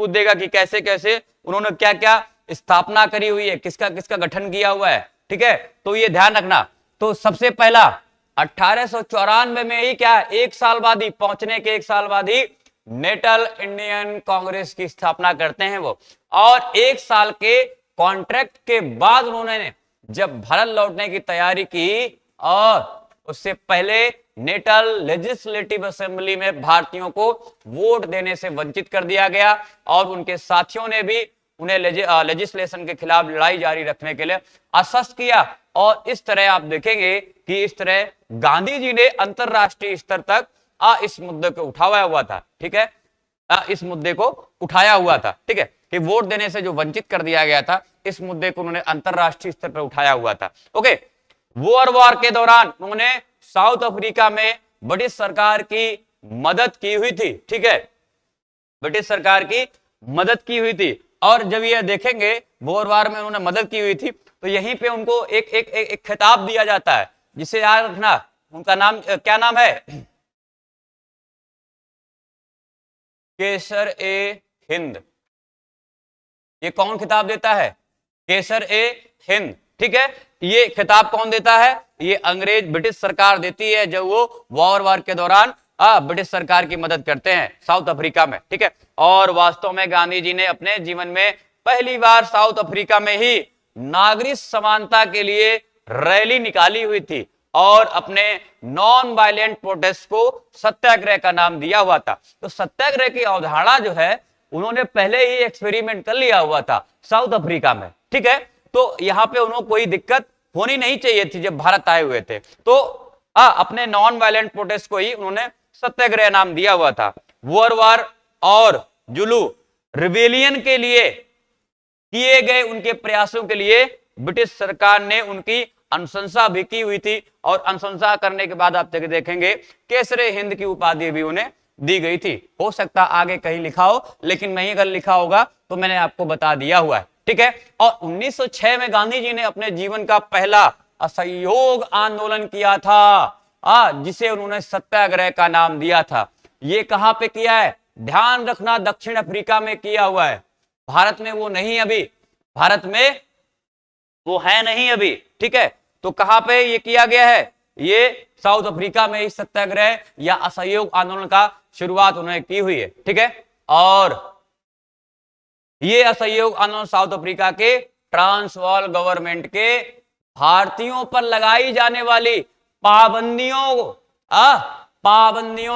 देगा कि कैसे कैसे उन्होंने क्या क्या स्थापना करी हुई है, किसका किसका गठन किया हुआ है। ठीक है, तो ये ध्यान रखना। तो सबसे पहला 1894 में ही क्या, एक साल बाद ही, पहुंचने के एक साल बाद ही नेशनल इंडियन कांग्रेस की स्थापना करते हैं वो। और एक साल के कॉन्ट्रैक्ट के बाद उन्होंने जब भारत लौटने की तैयारी की, और उससे पहले नेशनल लेजिस्लेटिव असेंबली में भारतीयों को वोट देने से वंचित कर दिया गया, और उनके साथियों ने भी उन्हें लेजिस्लेशन के खिलाफ लड़ाई जारी रखने के लिए आश्वस्त किया। और इस तरह आप देखेंगे कि इस तरह गांधी जी ने अंतरराष्ट्रीय स्तर तक इस मुद्दे को उठाया हुआ था। ठीक है, इस मुद्दे को उठाया हुआ था। ठीक है, कि वोट देने से जो वंचित कर दिया गया था, इस मुद्दे को उन्होंने अंतरराष्ट्रीय स्तर पर उठाया हुआ था। ओके, वर्ल्ड वॉर के दौरान उन्होंने साउथ अफ्रीका में ब्रिटिश सरकार की मदद की हुई थी। ठीक है, ब्रिटिश सरकार की मदद की हुई थी। और जब ये देखेंगे वर्ल्ड वॉर में उन्होंने मदद की हुई थी, तो यहीं पे उनको एक खिताब दिया जाता है, जिसे याद रखना, उनका नाम क्या नाम है, केसर ए हिंद। ये कौन खिताब देता है, केसर ए हिंद। ठीक है, ये खिताब कौन देता है, ये अंग्रेज ब्रिटिश सरकार देती है, जब वो वर्ल्ड वॉर के दौरान ब्रिटिश सरकार की मदद करते हैं साउथ अफ्रीका में। ठीक है, और वास्तव में गांधी जी ने अपने जीवन में पहली बार साउथ अफ्रीका में ही नागरिक समानता के लिए रैली निकाली हुई थी, और अपने नॉन वायलेंट प्रोटेस्ट को सत्याग्रह का नाम दिया हुआ था। तो सत्याग्रह की अवधारणा जो है, उन्होंने पहले ही एक्सपेरिमेंट कर लिया हुआ था साउथ अफ्रीका में। ठीक है, तो यहां पे उन्होंने कोई दिक्कत होनी नहीं चाहिए थी जब भारत आए हुए थे, तो अपने नॉन वायलेंट प्रोटेस्ट को ही उन्होंने सत्याग्रह नाम दिया हुआ था। वर्ल्ड वॉर और जुलू रिबेलियन के लिए किए गए उनके प्रयासों के लिए ब्रिटिश सरकार ने उनकी अनुशंसा भी की हुई थी, और अनुशंसा करने के बाद आप देखेंगे केसरे हिंद की उपाधि भी उन्हें दी गई थी। हो सकता आगे कहीं लिखा हो, लेकिन नहीं अगर लिखा होगा तो मैंने आपको बता दिया हुआ है। ठीक है, और 1906 में गांधी जी ने अपने जीवन का पहला असहयोग आंदोलन किया था, जिसे उन्होंने सत्याग्रह का नाम दिया था। ये कहां पे किया है, ध्यान रखना, दक्षिण अफ्रीका में किया हुआ है, भारत में वो नहीं, अभी भारत में वो है नहीं अभी। ठीक है, तो कहां पे ये किया गया है, ये साउथ अफ्रीका में इस सत्याग्रह या असहयोग आंदोलन का शुरुआत उन्होंने की हुई है। ठीक है, और ये असहयोग आंदोलन साउथ अफ्रीका के ट्रांसवाल गवर्नमेंट के भारतीयों पर लगाई जाने वाली पाबंदियों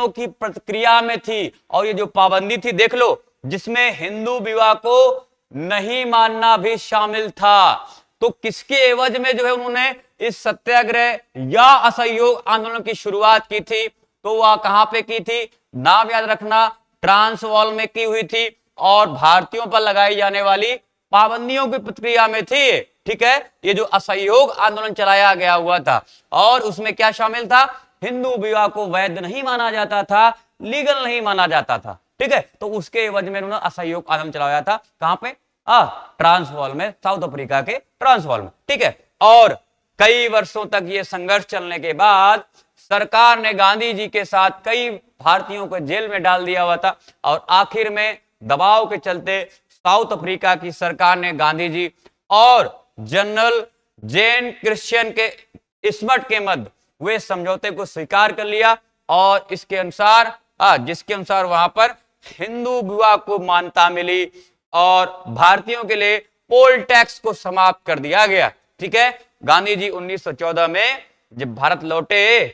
की प्रतिक्रिया में थी। और ये जो पाबंदी थी, देख लो, जिसमें हिंदू विवाह को नहीं मानना भी शामिल था। तो किसके एवज में जो है उन्होंने इस सत्याग्रह या असहयोग आंदोलन की शुरुआत की थी, तो वह कहां पे की थी, नाम याद रखना, ट्रांसवाल में की हुई थी, और भारतीयों पर लगाई जाने वाली पाबंदियों की प्रतिक्रिया में थी। ठीक है, ये जो असहयोग आंदोलन चलाया गया हुआ था, और उसमें क्या शामिल था, हिंदू विवाह को वैध नहीं माना जाता था, लीगल नहीं माना जाता था। ठीक है, तो उसके एवज में उन्होंने असहयोग आंदोलन चलाया था, कहां पे, ट्रांसवाल में, साउथ अफ्रीका के ट्रांसवाल में। ठीक है, और कई वर्षों तक ये संघर्ष चलने के बाद सरकार ने गांधी जी के साथ कई भारतीयों को जेल में डाल दिया हुआ था, और आखिर में दबाव के चलते साउथ अफ्रीका की सरकार ने गांधी जी और जनरल जैन क्रिश्चियन के स्मट के मध्य हुए समझौते को स्वीकार कर लिया, और इसके अनुसार जिसके अनुसार वहां पर हिंदू विवाह को मान्यता मिली, और भारतीयों के लिए पोल टैक्स को समाप्त कर दिया गया। ठीक है, गांधी जी 1914 में जब भारत लौटे,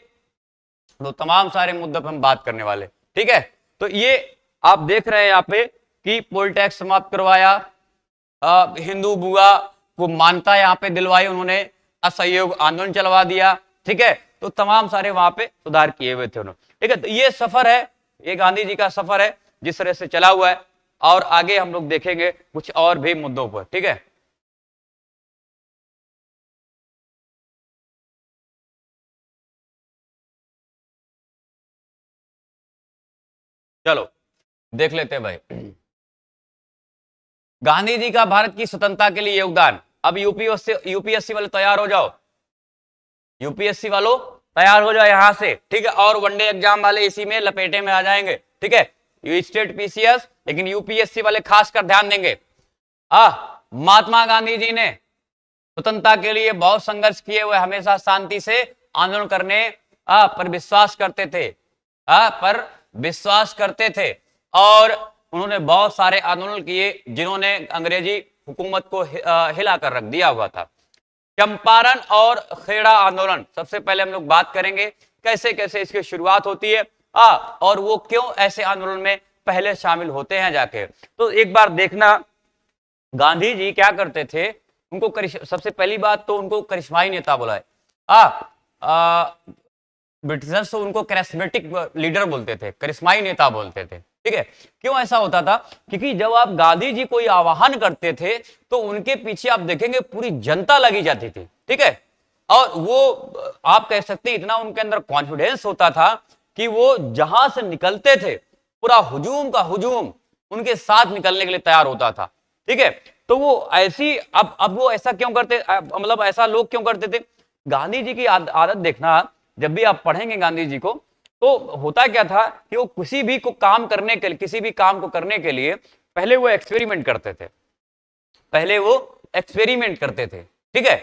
तो तमाम सारे मुद्दों पर हम बात करने वाले। ठीक है, तो ये आप देख रहे हैं यहाँ पे कि पोल टैक्स समाप्त करवाया, हिंदू विवाह को मान्यता यहाँ पे दिलवाई उन्होंने, असहयोग आंदोलन चलवा दिया। ठीक है, तो तमाम सारे वहां पे सुधार किए हुए थे उन्होंने। ठीक है, तो ये सफर है, ये गांधी जी का सफर है जिस तरह से चला हुआ है, और आगे हम लोग देखेंगे कुछ और भी मुद्दों पर। ठीक है, चलो देख लेते हैं भाई, गांधी जी का भारत की स्वतंत्रता के लिए योगदान। अब यूपीएससी वाले तैयार हो जाओ, यूपीएससी वालों तैयार हो जाओ यहां से। ठीक है, और वनडे एग्जाम वाले इसी में लपेटे में आ जाएंगे। ठीक है, यू स्टेट पीसीएस, लेकिन यूपीएससी वाले खासकर ध्यान देंगे। महात्मा गांधी जी ने स्वतंत्रता के लिए बहुत संघर्ष किए हुए, हमेशा शांति से आंदोलन करने पर विश्वास करते थे, पर विश्वास करते थे। और उन्होंने बहुत सारे आंदोलन किए जिन्होंने अंग्रेजी हुकूमत को हिलाकर रख दिया हुआ था। चंपारण और खेड़ा आंदोलन, सबसे पहले हम लोग बात करेंगे कैसे कैसे इसकी शुरुआत होती है और वो क्यों ऐसे आंदोलन में पहले शामिल होते हैं जाके। तो एक बार देखना, गांधी जी क्या करते थे, उनको सबसे पहली बात तो उनको करिश्माई नेता बुलाए। ब्रिटिशर्स तो उनको कैरिस्मेटिक लीडर बोलते थे, करिश्माई नेता बोलते थे। ठीक है, क्यों ऐसा होता था? क्योंकि जब आप गांधी जी कोई आह्वान करते थे तो उनके पीछे आप देखेंगे पूरी जनता लगी जाती थी। ठीक है, और वो आप कह सकते हैं इतना उनके अंदर कॉन्फिडेंस होता था कि वो जहां से निकलते थे पूरा हुजूम का हुजूम उनके साथ निकलने के लिए तैयार होता था। ठीक है, तो वो ऐसी अब वो ऐसा क्यों करते, मतलब ऐसा लोग क्यों करते थे? गांधी जी की आदत देखना, जब भी आप पढ़ेंगे गांधी जी को तो होता क्या था कि वो किसी भी काम को करने के लिए पहले वो एक्सपेरिमेंट करते थे। ठीक है,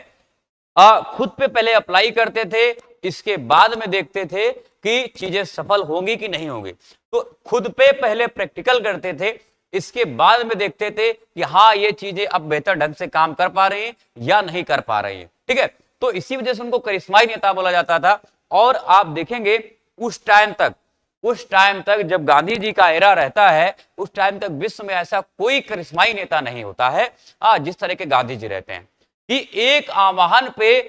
खुद पे पहले अप्लाई करते थे, इसके बाद में देखते थे कि चीजें सफल होंगी कि नहीं होंगी। तो खुद पे पहले प्रैक्टिकल करते थे, इसके बाद में देखते थे कि हाँ ये चीजें अब बेहतर ढंग से काम कर पा रही हैं या नहीं कर पा रही हैं। ठीक है, तो इसी वजह से उनको करिश्माई नेता बोला जाता था। और आप देखेंगे उस टाइम तक जब गांधी जी का एरा रहता है, उस टाइम तक विश्व में ऐसा कोई करिश्माई नेता नहीं होता है जिस तरह के गांधी जी रहते हैं कि एक आह्वान पे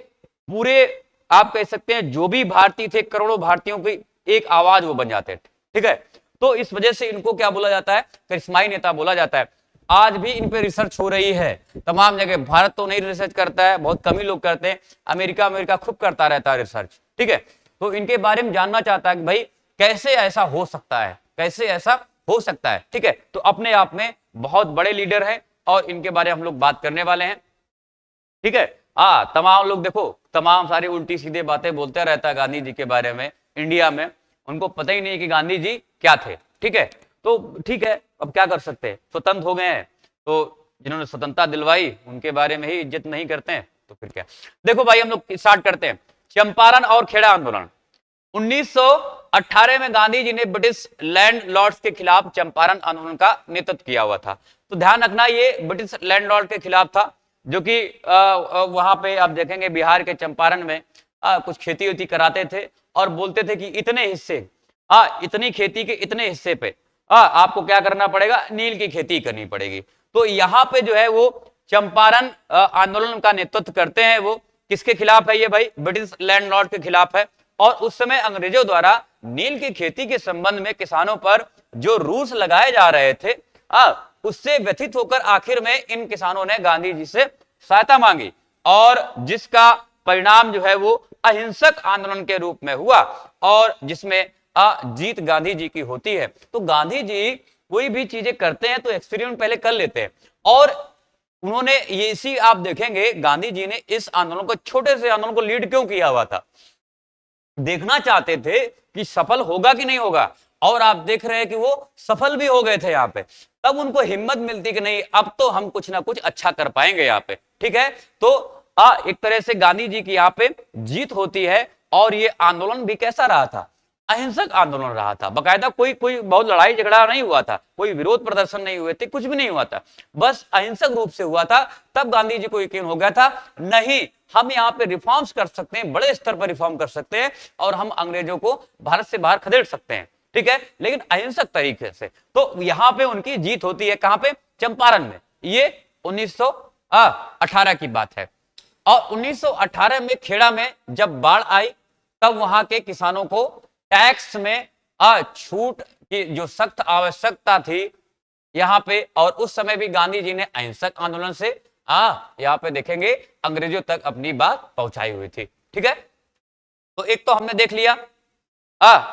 पूरे आप कह सकते हैं जो भी भारतीय थे, करोड़ों भारतीयों की एक आवाज वो बन जाते थे। ठीक है, तो इस वजह से इनको क्या बोला जाता है? करिश्माई नेता बोला जाता है। आज भी इन पे रिसर्च हो रही है तमाम जगह। भारत तो नहीं रिसर्च करता है, बहुत कम ही लोग करते हैं। अमेरिका खूब करता रहता है रिसर्च। ठीक है, तो इनके बारे में जानना चाहता है कि भाई कैसे ऐसा हो सकता है। ठीक है, तो अपने आप में बहुत बड़े लीडर हैं और इनके बारे में हम लोग बात करने वाले हैं। ठीक है, तमाम लोग देखो तमाम सारी उल्टी सीधे बातें बोलते रहता है गांधी जी के बारे में। इंडिया में उनको पता ही नहीं कि गांधी जी क्या थे। ठीक है, तो ठीक है, अब क्या कर सकते हैं, स्वतंत्र हो गए हैं तो जिन्होंने स्वतंत्रता दिलवाई उनके बारे में ही इज्जत नहीं करते हैं तो फिर क्या। देखो भाई, हम लोग स्टार्ट करते हैं। चंपारण और खेड़ा आंदोलन 1918 में गांधी जी ने ब्रिटिश लैंडलॉर्ड्स के खिलाफ चंपारण आंदोलन का नेतृत्व किया हुआ था। तो ध्यान रखना, ये ब्रिटिश लैंडलॉर्ड के खिलाफ था, जो कि वहां पे आप देखेंगे बिहार के चंपारण में कुछ खेती वेती कराते थे और बोलते थे कि इतने हिस्से इतनी खेती के इतने हिस्से पे आपको क्या करना पड़ेगा, नील की खेती करनी पड़ेगी। तो यहाँ पे जो है वो चंपारण आंदोलन का नेतृत्व करते हैं। वो किसके खिलाफ है? ये भाई ब्रिटिश लैंडलॉर्ड के खिलाफ है। और उस समय अंग्रेजों द्वारा नील की खेती के संबंध में किसानों पर जो रूल्स लगाए जा रहे थे उससे व्यथित होकर आखिर में इन किसानों ने गांधी जी से सहायता मांगी और जिसका परिणाम जो है वो अहिंसक आंदोलन के रूप में हुआ और जिसमें जीत गांधी जी की होती है। तो गांधी जी कोई भी चीजें करते हैं तो एक्सपेरिमेंट पहले कर लेते हैं और उन्होंने ये इसी आप देखेंगे गांधी जी ने इस आंदोलन को, छोटे से आंदोलन को लीड क्यों किया हुआ था? देखना चाहते थे कि सफल होगा कि नहीं होगा और आप देख रहे हैं कि वो सफल भी हो गए थे यहाँ पे। तब उनको हिम्मत मिलती कि नहीं, अब तो हम कुछ ना कुछ अच्छा कर पाएंगे यहाँ पे। ठीक है, तो एक तरह से गांधी जी की यहाँ पे जीत होती है और ये आंदोलन भी कैसा रहा था? अहिंसक आंदोलन रहा था। बकायदा कोई बहुत लड़ाई झगड़ा नहीं हुआ था, कोई विरोध प्रदर्शन नहीं हुए थे, कुछ भी नहीं हुआ था, बस अहिंसक रूप से हुआ था। तब गांधी जी को यकीन हो गया था नहीं, हम यहाँ पे रिफॉर्म्स कर सकते हैं, बड़े स्तर पर रिफॉर्म कर सकते हैं और हम अंग्रेजों को भारत से बाहर खदेड़ सकते हैं। ठीक है, लेकिन अहिंसक तरीके से। तो यहाँ पे उनकी जीत होती है। कहां पे? चंपारण में। ये 1918 की बात है। और 1918 में खेड़ा में जब बाढ़ आई तब वहां के किसानों को टैक्स में छूट की जो सख्त आवश्यकता थी यहां पे, और उस समय भी गांधी जी ने अहिंसक आंदोलन से यहां पे देखेंगे अंग्रेजों तक अपनी बात पहुंचाई हुई थी। ठीक है, तो एक तो हमने देख लिया,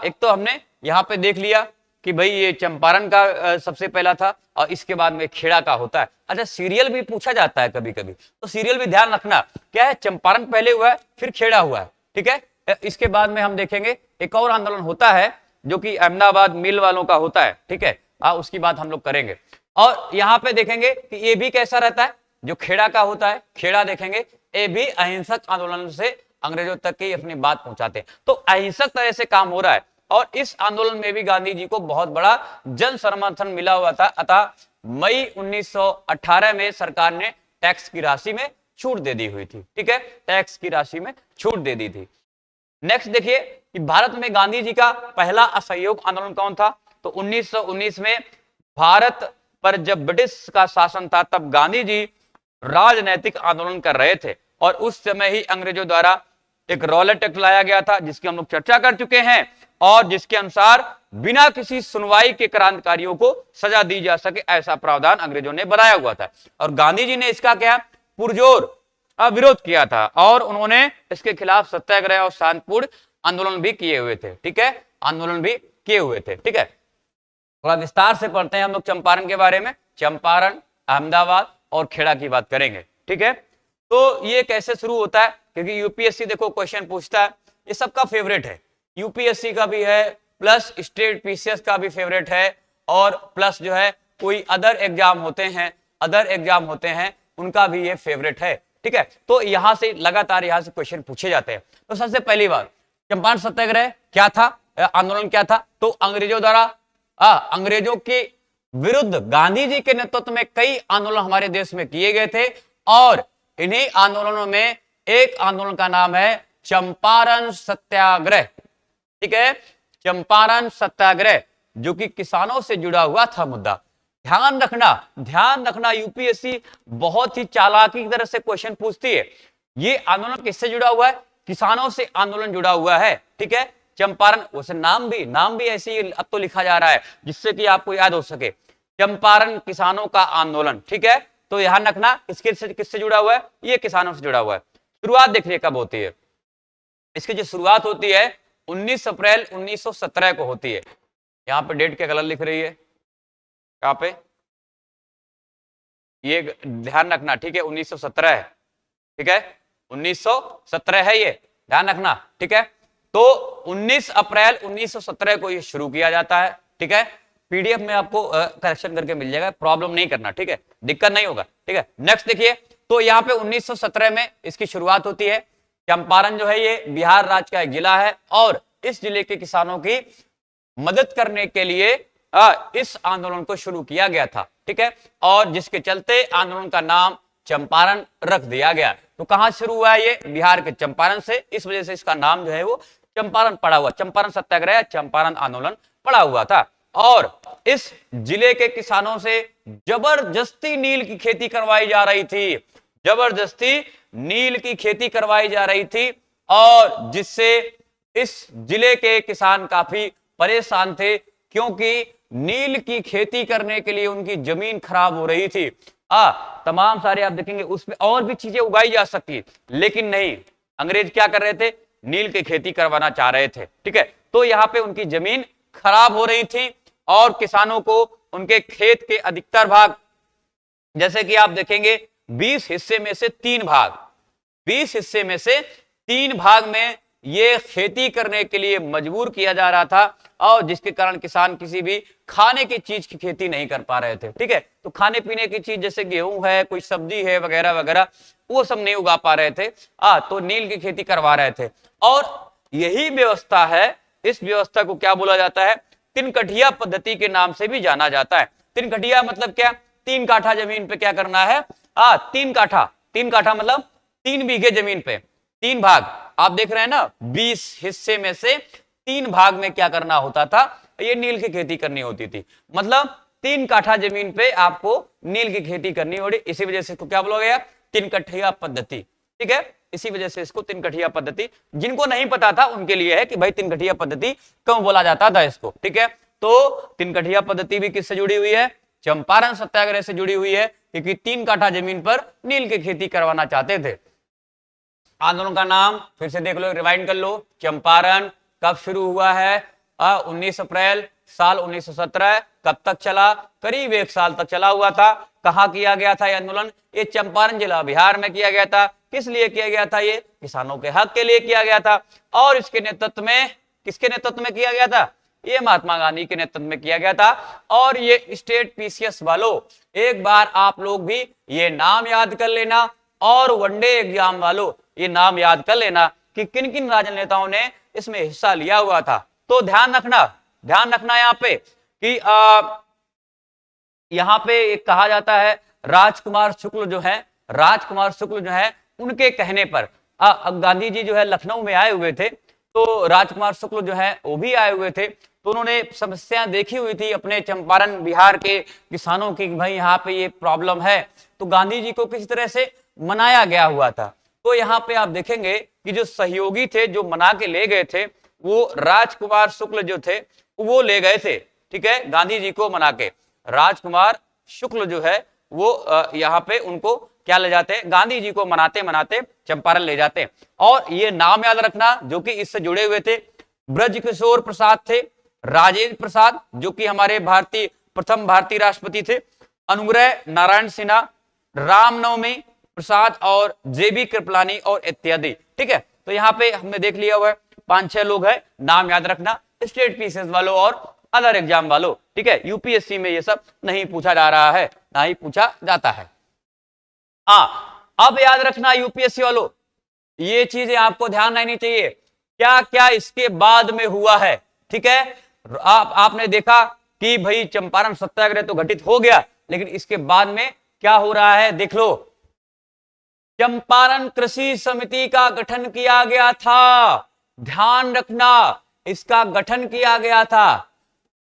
एक तो हमने यहां पे देख लिया कि भाई ये चंपारण का सबसे पहला था और इसके बाद में खेड़ा का होता है। अच्छा, सीरियल भी पूछा जाता है कभी कभी, तो सीरियल भी ध्यान रखना क्या है, चंपारण पहले हुआ है फिर खेड़ा हुआ है। ठीक है, इसके बाद में हम देखेंगे एक और आंदोलन होता है जो कि अहमदाबाद मिल वालों का होता है। ठीक है, उसकी बात हम लोग करेंगे। और यहाँ पे देखेंगे कि ये भी कैसा रहता है, जो खेड़ा का होता है, खेड़ा देखेंगे ये भी अहिंसक आंदोलन से अंग्रेजों तक की अपनी बात पहुंचाते हैं। तो अहिंसक तरह से काम हो रहा है और इस आंदोलन में भी गांधी जी को बहुत बड़ा जन समर्थन मिला हुआ था। अतः मई 1918 में सरकार ने टैक्स की राशि में छूट दे दी हुई थी। ठीक है, टैक्स की राशि में छूट दे दी थी। नेक्स्ट देखिए कि भारत में गांधी जी का पहला असहयोग आंदोलन कौन था। तो 1919 में भारत पर जब ब्रिटिश का शासन था तब गांधी जी राजनैतिक आंदोलन कर रहे थे और उस समय ही अंग्रेजों द्वारा एक रॉलेट एक्ट लाया गया था जिसकी हम लोग चर्चा कर चुके हैं और जिसके अनुसार बिना किसी सुनवाई के क्रांतिकारियों को सजा दी जा सके ऐसा प्रावधान अंग्रेजों ने बनाया हुआ था और गांधी जी ने इसका क्या पुरजोर विरोध किया था और उन्होंने इसके खिलाफ सत्याग्रह और शांतिपूर्ण आंदोलन भी किए हुए थे। ठीक है, आंदोलन भी किए हुए थे। ठीक है, थोड़ा विस्तार से पढ़ते हैं हम लोग चंपारण के बारे में। चंपारण, अहमदाबाद और खेड़ा की बात करेंगे। ठीक है, तो ये कैसे शुरू होता है, क्योंकि यूपीएससी देखो क्वेश्चन पूछता है, ये सबका फेवरेट है, यूपीएससी का भी है प्लस स्टेट पीसीएस का भी फेवरेट है और प्लस जो है कोई अदर एग्जाम होते हैं उनका भी ये फेवरेट है। ठीक है, तो यहां से लगातार यहां से क्वेश्चन पूछे जाते हैं। तो सबसे पहली बात, चंपारण सत्याग्रह क्या था, आंदोलन क्या था। तो अंग्रेजों द्वारा अंग्रेजों के विरुद्ध गांधी जी के नेतृत्व में कई आंदोलन हमारे देश में किए गए थे और इन्हीं आंदोलनों में एक आंदोलन का नाम है चंपारण सत्याग्रह। ठीक है, चंपारण सत्याग्रह जो कि किसानों से जुड़ा हुआ था मुद्दा। ध्यान रखना यूपीएससी बहुत ही चालाकी की तरह से क्वेश्चन पूछती है। ये आंदोलन किससे जुड़ा हुआ है, किसानों से आंदोलन जुड़ा हुआ है। ठीक है, चंपारण, वैसे नाम भी ऐसे ही अब तो लिखा जा रहा है जिससे कि आपको याद हो सके, चंपारण किसानों का आंदोलन। ठीक है, तो ध्यान रखना किससे जुड़ा हुआ है, ये किसानों से जुड़ा हुआ है। शुरुआत देखिए कब होती है, इसकी जो शुरुआत होती है 19 अप्रैल 1917 को होती है। यहाँ पे डेट क्या गलत लिख रही है, यहाँ पे ये ध्यान रखना। ठीक है, 1917 है। ठीक है, 1917 है, ये ध्यान रखना। ठीक है, तो 19 अप्रैल 1917 को ये शुरू किया जाता है। ठीक है, पीडीएफ में आपको करेक्शन करके मिल जाएगा, प्रॉब्लम नहीं करना। ठीक है, दिक्कत नहीं होगा। ठीक है, नेक्स्ट देखिए, तो यहाँ पे 1917 में इसकी शुरुआत होती है। चंपारण जो है ये बिहार राज्य का एक जिला है और इस जिले के किसानों की मदद करने के लिए इस आंदोलन को शुरू किया गया था। ठीक है, और जिसके चलते आंदोलन का नाम चंपारण रख दिया गया। तो कहां शुरू हुआ है ये, बिहार के चंपारण से, इस वजह से इसका नाम जो है वो चंपारण पड़ा हुआ, चंपारण सत्याग्रह, चंपारण आंदोलन पड़ा हुआ था। और इस जिले के किसानों से जबरदस्ती नील की खेती करवाई जा रही थी, जबरदस्ती नील की खेती करवाई जा रही थी और जिससे इस जिले के किसान काफी परेशान थे क्योंकि नील की खेती करने के लिए उनकी जमीन खराब हो रही थी। तमाम सारे आप देखेंगे उसमें और भी चीजें उगाई जा सकती, लेकिन नहीं, अंग्रेज क्या कर रहे थे, नील की खेती करवाना चाह रहे थे। ठीक है, तो यहाँ पे उनकी जमीन खराब हो रही थी और किसानों को उनके खेत के अधिकतर भाग, जैसे कि आप देखेंगे 20 हिस्से में से 3 भाग, 20 हिस्से में से 3 भाग में ये खेती करने के लिए मजबूर किया जा रहा था और जिसके कारण किसान किसी भी खाने की चीज की खेती नहीं कर पा रहे थे। ठीक है, तो खाने पीने की चीज जैसे गेहूं है, कोई सब्जी है वगैरह वगैरह, वो सब नहीं उगा पा रहे थे। तो नील की खेती करवा रहे थे और यही व्यवस्था है, इस व्यवस्था को क्या बोला जाता है, तिनकठिया पद्धति के नाम से भी जाना जाता है। तिनकठिया मतलब क्या, 3 काठा जमीन पे क्या करना है, 3 काठा मतलब 3 बीघे जमीन पे 3 भाग, आप देख रहे हैं ना, 20 हिस्से में से 3 भाग में क्या करना होता था, ये नील की खेती करनी होती थी। मतलब 3 काठा जमीन पे आपको नील की खेती करनी होगी, इसी वजह से इसको क्या बोला गया, तिनकठिया पद्धति। ठीक है, इसी वजह से इसको तिनकठिया पद्धति, जिनको नहीं पता था उनके लिए है कि भाई तिनकठिया पद्धति क्यों बोला जाता था इसको। ठीक है, तो तिनकठिया पद्धति भी किससे जुड़ी हुई है, चंपारण सत्याग्रह से जुड़ी हुई है, क्योंकि 3 काठा जमीन पर नील की खेती करवाना चाहते थे। आंदोलन का नाम फिर से देख लो, रिवाइंड कर लो, चंपारण कब शुरू हुआ है, 19 अप्रैल साल 1917, कब तक चला, करीब 1 साल तक चला हुआ था। कहां किया गया था यह आंदोलन, ये चंपारण जिला बिहार में किया गया था। किस लिए किया गया था, ये किसानों के हक के लिए किया गया था और इसके नेतृत्व में, किसके नेतृत्व में किया गया था, ये महात्मा गांधी के नेतृत्व में किया गया था। और ये स्टेट पीसीएस वालों, एक बार आप लोग भी ये नाम याद कर लेना और वनडे एग्जाम वालों ये नाम याद कर लेना, कि किन किन राजनेताओं ने इसमें हिस्सा लिया हुआ था। तो ध्यान रखना यहाँ पे कि यहाँ पे कहा जाता है राजकुमार शुक्ल जो है उनके कहने पर गांधी जी जो है लखनऊ में आए हुए थे, तो राजकुमार शुक्ल जो है वो भी आए हुए थे। तो उन्होंने समस्या देखी हुई थी अपने चंपारण बिहार के किसानों की, भाई यहाँ पे ये प्रॉब्लम है। तो गांधी जी को किसी तरह से मनाया गया हुआ था। तो यहाँ पे आप देखेंगे कि जो सहयोगी थे, जो मना के ले गए थे, वो राजकुमार शुक्ल जो थे वो ले गए थे, ठीक है, गांधी जी को मना के। राजकुमार शुक्ल जो है वो यहाँ पे उनको क्या ले जाते हैं, गांधी जी को मनाते मनाते चंपारण ले जाते हैं। और ये नाम याद रखना जो कि इससे जुड़े हुए थे, ब्रजकिशोर प्रसाद थे, राजेंद्र प्रसाद जो कि हमारे प्रथम भारतीय राष्ट्रपति थे, अनुग्रह नारायण सिन्हा, रामनवमी प्रसाद और जेबी कृपलानी और इत्यादि। ठीक है, तो यहाँ पे हमने देख लिया हुआ है 5-6 लोग हैं, नाम याद रखना स्टेट पीसीएस वालों और अदर एग्जाम वालों। ठीक है, यूपीएससी में ये सब नहीं पूछा जा रहा है, ना ही पूछा जाता है। हाँ, अब याद रखना यूपीएससी वालों, ये चीजें आपको ध्यान रहनी चाहिए, क्या क्या इसके बाद में हुआ है। ठीक है, आपने देखा कि भाई चंपारण सत्याग्रह तो घटित हो गया, लेकिन इसके बाद में क्या हो रहा है देख लो। चंपारण कृषि समिति का गठन किया गया था, ध्यान रखना, इसका गठन किया गया था।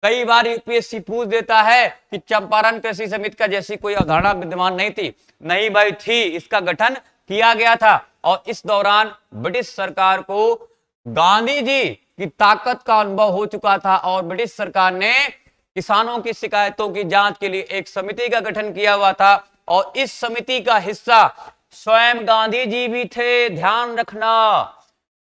कई बार यूपीएससी पूछ देता है कि चंपारण कृषि समिति का जैसी कोई अवधारणा विद्यमान नहीं थी, नहीं भाई थी, इसका गठन किया गया था। और इस दौरान ब्रिटिश सरकार को गांधी जी की ताकत का अनुभव हो चुका था और ब्रिटिश सरकार ने किसानों की शिकायतों की जांच के लिए एक समिति का गठन किया हुआ था और इस समिति का हिस्सा स्वयं गांधी जी भी थे। ध्यान रखना,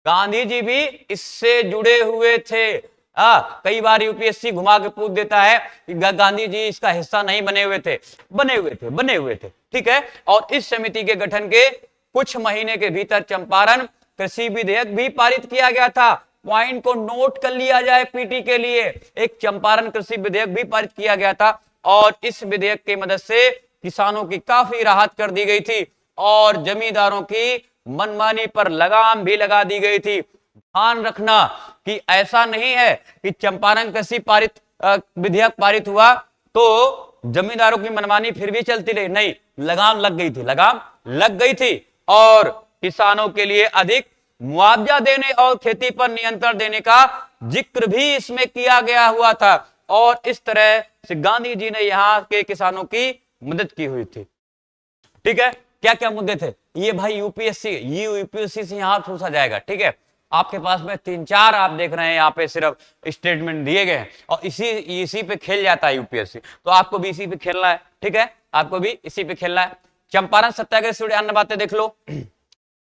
गांधी जी भी इससे जुड़े हुए थे। कई बार यूपीएससी घुमा के पूछ देता है कि गांधी जी इसका हिस्सा नहीं बने हुए थे, बने हुए थे। ठीक है, और इस समिति के गठन के कुछ महीने के भीतर चंपारण कृषि विधेयक भी पारित किया गया था। पॉइंट को नोट कर लिया जाए पीटी के लिए, एक चंपारण कृषि विधेयक भी पारित किया गया था और इस विधेयक की मदद से किसानों की काफी राहत कर दी गई थी और जमींदारों की मनमानी पर लगाम भी लगा दी गई थी। ध्यान रखना कि ऐसा नहीं है कि चंपारण कृषि विधेयक पारित हुआ तो जमींदारों की मनमानी फिर भी चलती रही, नहीं, लगाम लग गई थी और किसानों के लिए अधिक मुआवजा देने और खेती पर नियंत्रण देने का जिक्र भी इसमें किया गया हुआ था और इस तरह से गांधी जी ने यहाँ के किसानों की मदद की हुई थी। ठीक है, क्या क्या मुद्दे थे ये भाई यूपीएससी से यहां पूछा जाएगा। ठीक है, आपके पास में 3-4 आप देख रहे हैं यहाँ पे सिर्फ स्टेटमेंट दिए गए हैं और इसी पे खेल जाता है यूपीएससी, तो आपको भी इसी पे खेलना है। ठीक है, आपको भी इसी पे खेलना है। चंपारण सत्याग्रह से जुड़ी अन्य बातें देख लो।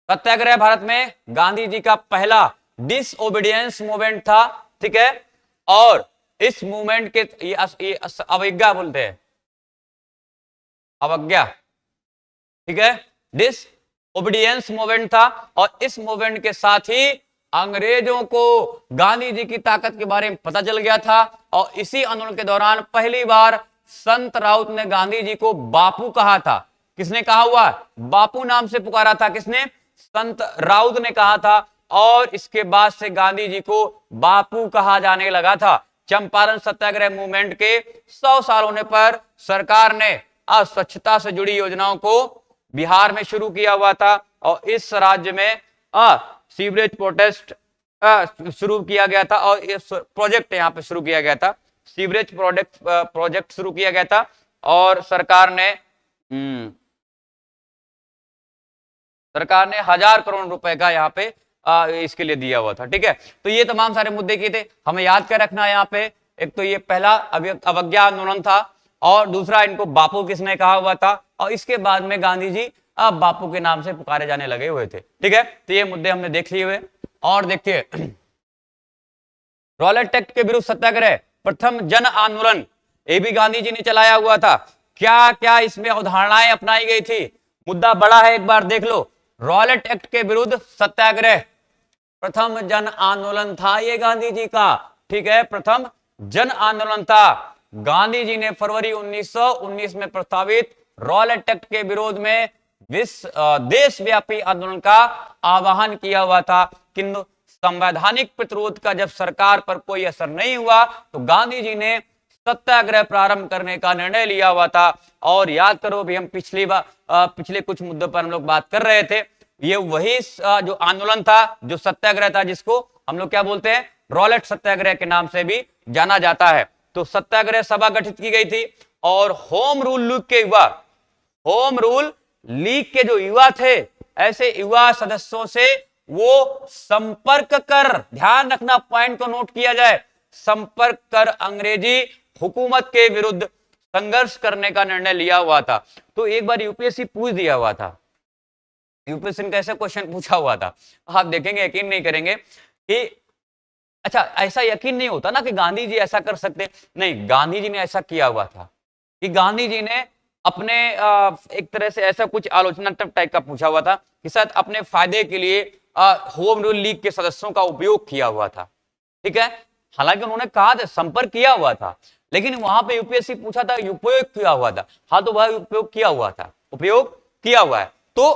सत्याग्रह भारत में गांधी जी का पहला डिसओबीडियंस मूवमेंट था। ठीक है, और इस मूवमेंट के ये अवज्ञा बोलते हैं, अवज्ञा। ठीक है, डिसओबीडियंस मूवमेंट था और इस मूवमेंट के साथ ही अंग्रेजों को गांधी जी की ताकत के बारे में पता चल गया था और इसी आंदोलन के दौरान पहली बार संत राउत ने गांधी जी को बापू कहा था। किसने कहा हुआ? बापू नाम से पुकारा था। किसने? संत राउत ने कहा था और इसके बाद से गांधी जी को बापू कहा जाने लगा था। चंपारण सत्याग्रह मूवमेंट के 100 साल होने पर सरकार ने स्वच्छता से जुड़ी योजनाओं को बिहार में शुरू किया हुआ था और इस राज्य में सीवरेज प्रोटेस्ट शुरू किया गया था और इस प्रोजेक्ट यहाँ पे शुरू किया गया था, सीवरेज प्रोजेक्ट शुरू किया गया था और सरकार ने 1000 करोड़ रुपए का यहाँ पे इसके लिए दिया हुआ था। ठीक है, तो ये तमाम सारे मुद्दे किए थे, हमें याद कर रखना है यहाँ पे। एक तो ये पहला अवज्ञा आंदोलन था और दूसरा इनको बापू किसने कहा हुआ था और इसके बाद में गांधी जी अब बापू के नाम से पुकारे जाने लगे हुए थे। ठीक है, तो ये मुद्दे हमने देख लिए हुए और देखिए रॉलेट एक्ट के विरुद्ध सत्याग्रह प्रथम जन आंदोलन, ये भी गांधी जी ने चलाया हुआ था। क्या क्या इसमें अवधारणाएं अपनाई गई थी, मुद्दा बड़ा है, एक बार देख लो। रॉलेट एक्ट के विरुद्ध सत्याग्रह प्रथम जन आंदोलन था ये गांधी जी का। ठीक है, प्रथम जन आंदोलन था। गांधी जी ने फरवरी 1919 में प्रस्तावित रॉलेट एक्ट के विरोध में देशव्यापी आंदोलन का आह्वान किया हुआ था, किंतु संवैधानिक प्रतिरोध का जब सरकार पर कोई असर नहीं हुआ तो गांधी जी ने सत्याग्रह प्रारंभ करने का निर्णय लिया हुआ था। और याद करो भी, हम पिछले कुछ मुद्दों पर हम लोग बात कर रहे थे, ये वही जो आंदोलन था, जो सत्याग्रह था, जिसको हम लोग क्या बोलते हैं, रॉलेट सत्याग्रह के नाम से भी जाना जाता है। तो सत्याग्रह सभा गठित की गई थी और होम रूल लीग के जो युवा थे, ऐसे युवा सदस्यों से वो संपर्क कर, ध्यान रखना, पॉइंट को नोट किया जाए, संपर्क कर अंग्रेजी हुकूमत के विरुद्ध संघर्ष करने का निर्णय लिया हुआ था। तो एक बार यूपीएससी पूछ दिया हुआ था, यूपीएससी ने कैसे क्वेश्चन पूछा हुआ था, आप देखेंगे, यकीन नहीं करेंगे कि अच्छा, ऐसा यकीन नहीं होता ना कि गांधी जी ऐसा कर सकते, नहीं, गांधी जी ने ऐसा किया हुआ था कि गांधी जी ने अपने एक तरह से ऐसा कुछ आलोचनात्मक टाइप का पूछा हुआ था कि शायद अपने फायदे के लिए होम रूल लीग के सदस्यों का उपयोग किया हुआ था। ठीक है, हालांकि उन्होंने कहा था संपर्क किया हुआ था, लेकिन वहां पे यूपीएससी पूछा था उपयोग किया हुआ था। हाँ, तो वह उपयोग किया हुआ था, उपयोग किया हुआ है। तो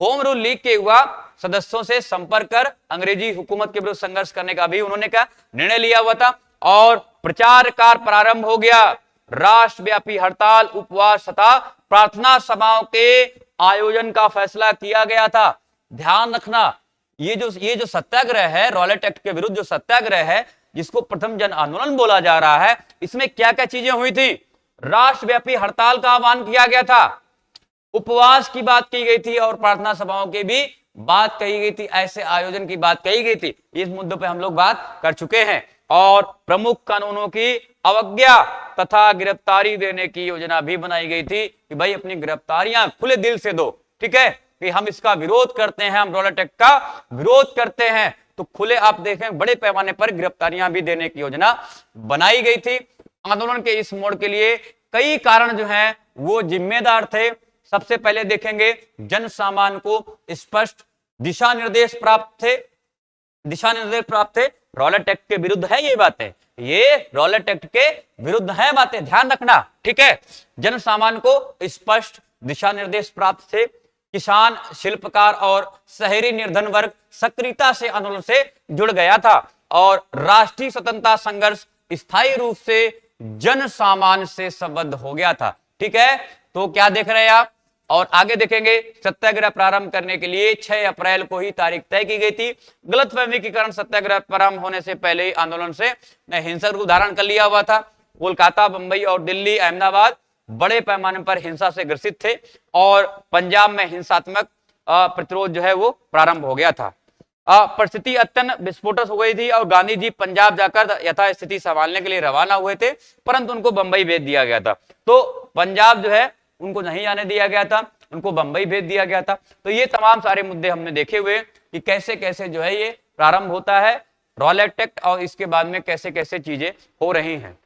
होम रूल लीग के युवा सदस्यों से संपर्क कर अंग्रेजी हुकूमत के विरुद्ध संघर्ष करने का भी उन्होंने क्या निर्णय लिया हुआ था। और प्रचार कार्य प्रारंभ हो गया, राष्ट्रव्यापी हड़ताल, उपवास तथा प्रार्थना सभाओं के आयोजन का फैसला किया गया था। ध्यान रखना, ये जो सत्याग्रह है, रॉलेट एक्ट के विरुद्ध जो सत्याग्रह है, जिसको प्रथम जन आंदोलन बोला जा रहा है, इसमें क्या क्या चीजें हुई थी? राष्ट्रव्यापी हड़ताल का आह्वान किया गया था, उपवास की बात की गई थी और प्रार्थना सभाओं की भी बात कही गई थी, ऐसे आयोजन की बात कही गई थी। इस मुद्दे पे हम लोग बात कर चुके हैं। और प्रमुख कानूनों की अवज्ञा तथा गिरफ्तारी देने की योजना भी बनाई गई थी कि भाई अपनी गिरफ्तारियां खुले दिल से दो। ठीक है, कि हम इसका विरोध करते हैं, हम रॉलेट एक्ट का विरोध करते हैं, तो खुले आप देखें बड़े पैमाने पर गिरफ्तारियां भी देने की योजना बनाई गई थी। आंदोलन के इस मोड़ के लिए कई कारण जो हैं वो जिम्मेदार थे। सबसे पहले देखेंगे, जन सामान्य को स्पष्ट दिशा निर्देश प्राप्त थे, रॉलेट एक्ट के विरुद्ध है ये बातें, ये रॉलेट एक्ट के विरुद्ध है बातें, ध्यान रखना। ठीक है, जन सामान्य को स्पष्ट दिशा निर्देश प्राप्त थे, किसान, शिल्पकार और शहरी निर्धन वर्ग सक्रियता से आंदोलन से जुड़ गया था और राष्ट्रीय स्वतंत्रता संघर्ष स्थायी रूप से जन सामान्य से संबद्ध हो गया था। ठीक है, तो क्या देख रहे हैं आप? और आगे देखेंगे, सत्याग्रह प्रारंभ करने के लिए 6 अप्रैल को ही तारीख तय की गई थी। गलतफहमी के कारण सत्याग्रह प्रारंभ होने से पहले ही आंदोलन से हिंसक रूप धारण कर लिया हुआ था। कोलकाता, बंबई और दिल्ली, अहमदाबाद बड़े पैमाने पर हिंसा से ग्रसित थे और पंजाब में हिंसात्मक प्रतिरोध जो है वो प्रारंभ हो गया था। परिस्थिति अत्यंत विस्फोटक हो गई थी और गांधी जी पंजाब जाकर यथास्थिति संभालने के लिए रवाना हुए थे, परंतु उनको बंबई भेज दिया गया था। तो पंजाब जो है उनको नहीं आने दिया गया था, उनको बंबई भेज दिया गया था। तो ये तमाम सारे मुद्दे हमने देखे हुए कि कैसे कैसे जो है ये प्रारंभ होता है रॉलेट एक्ट और इसके बाद में कैसे कैसे चीजें हो रही हैं।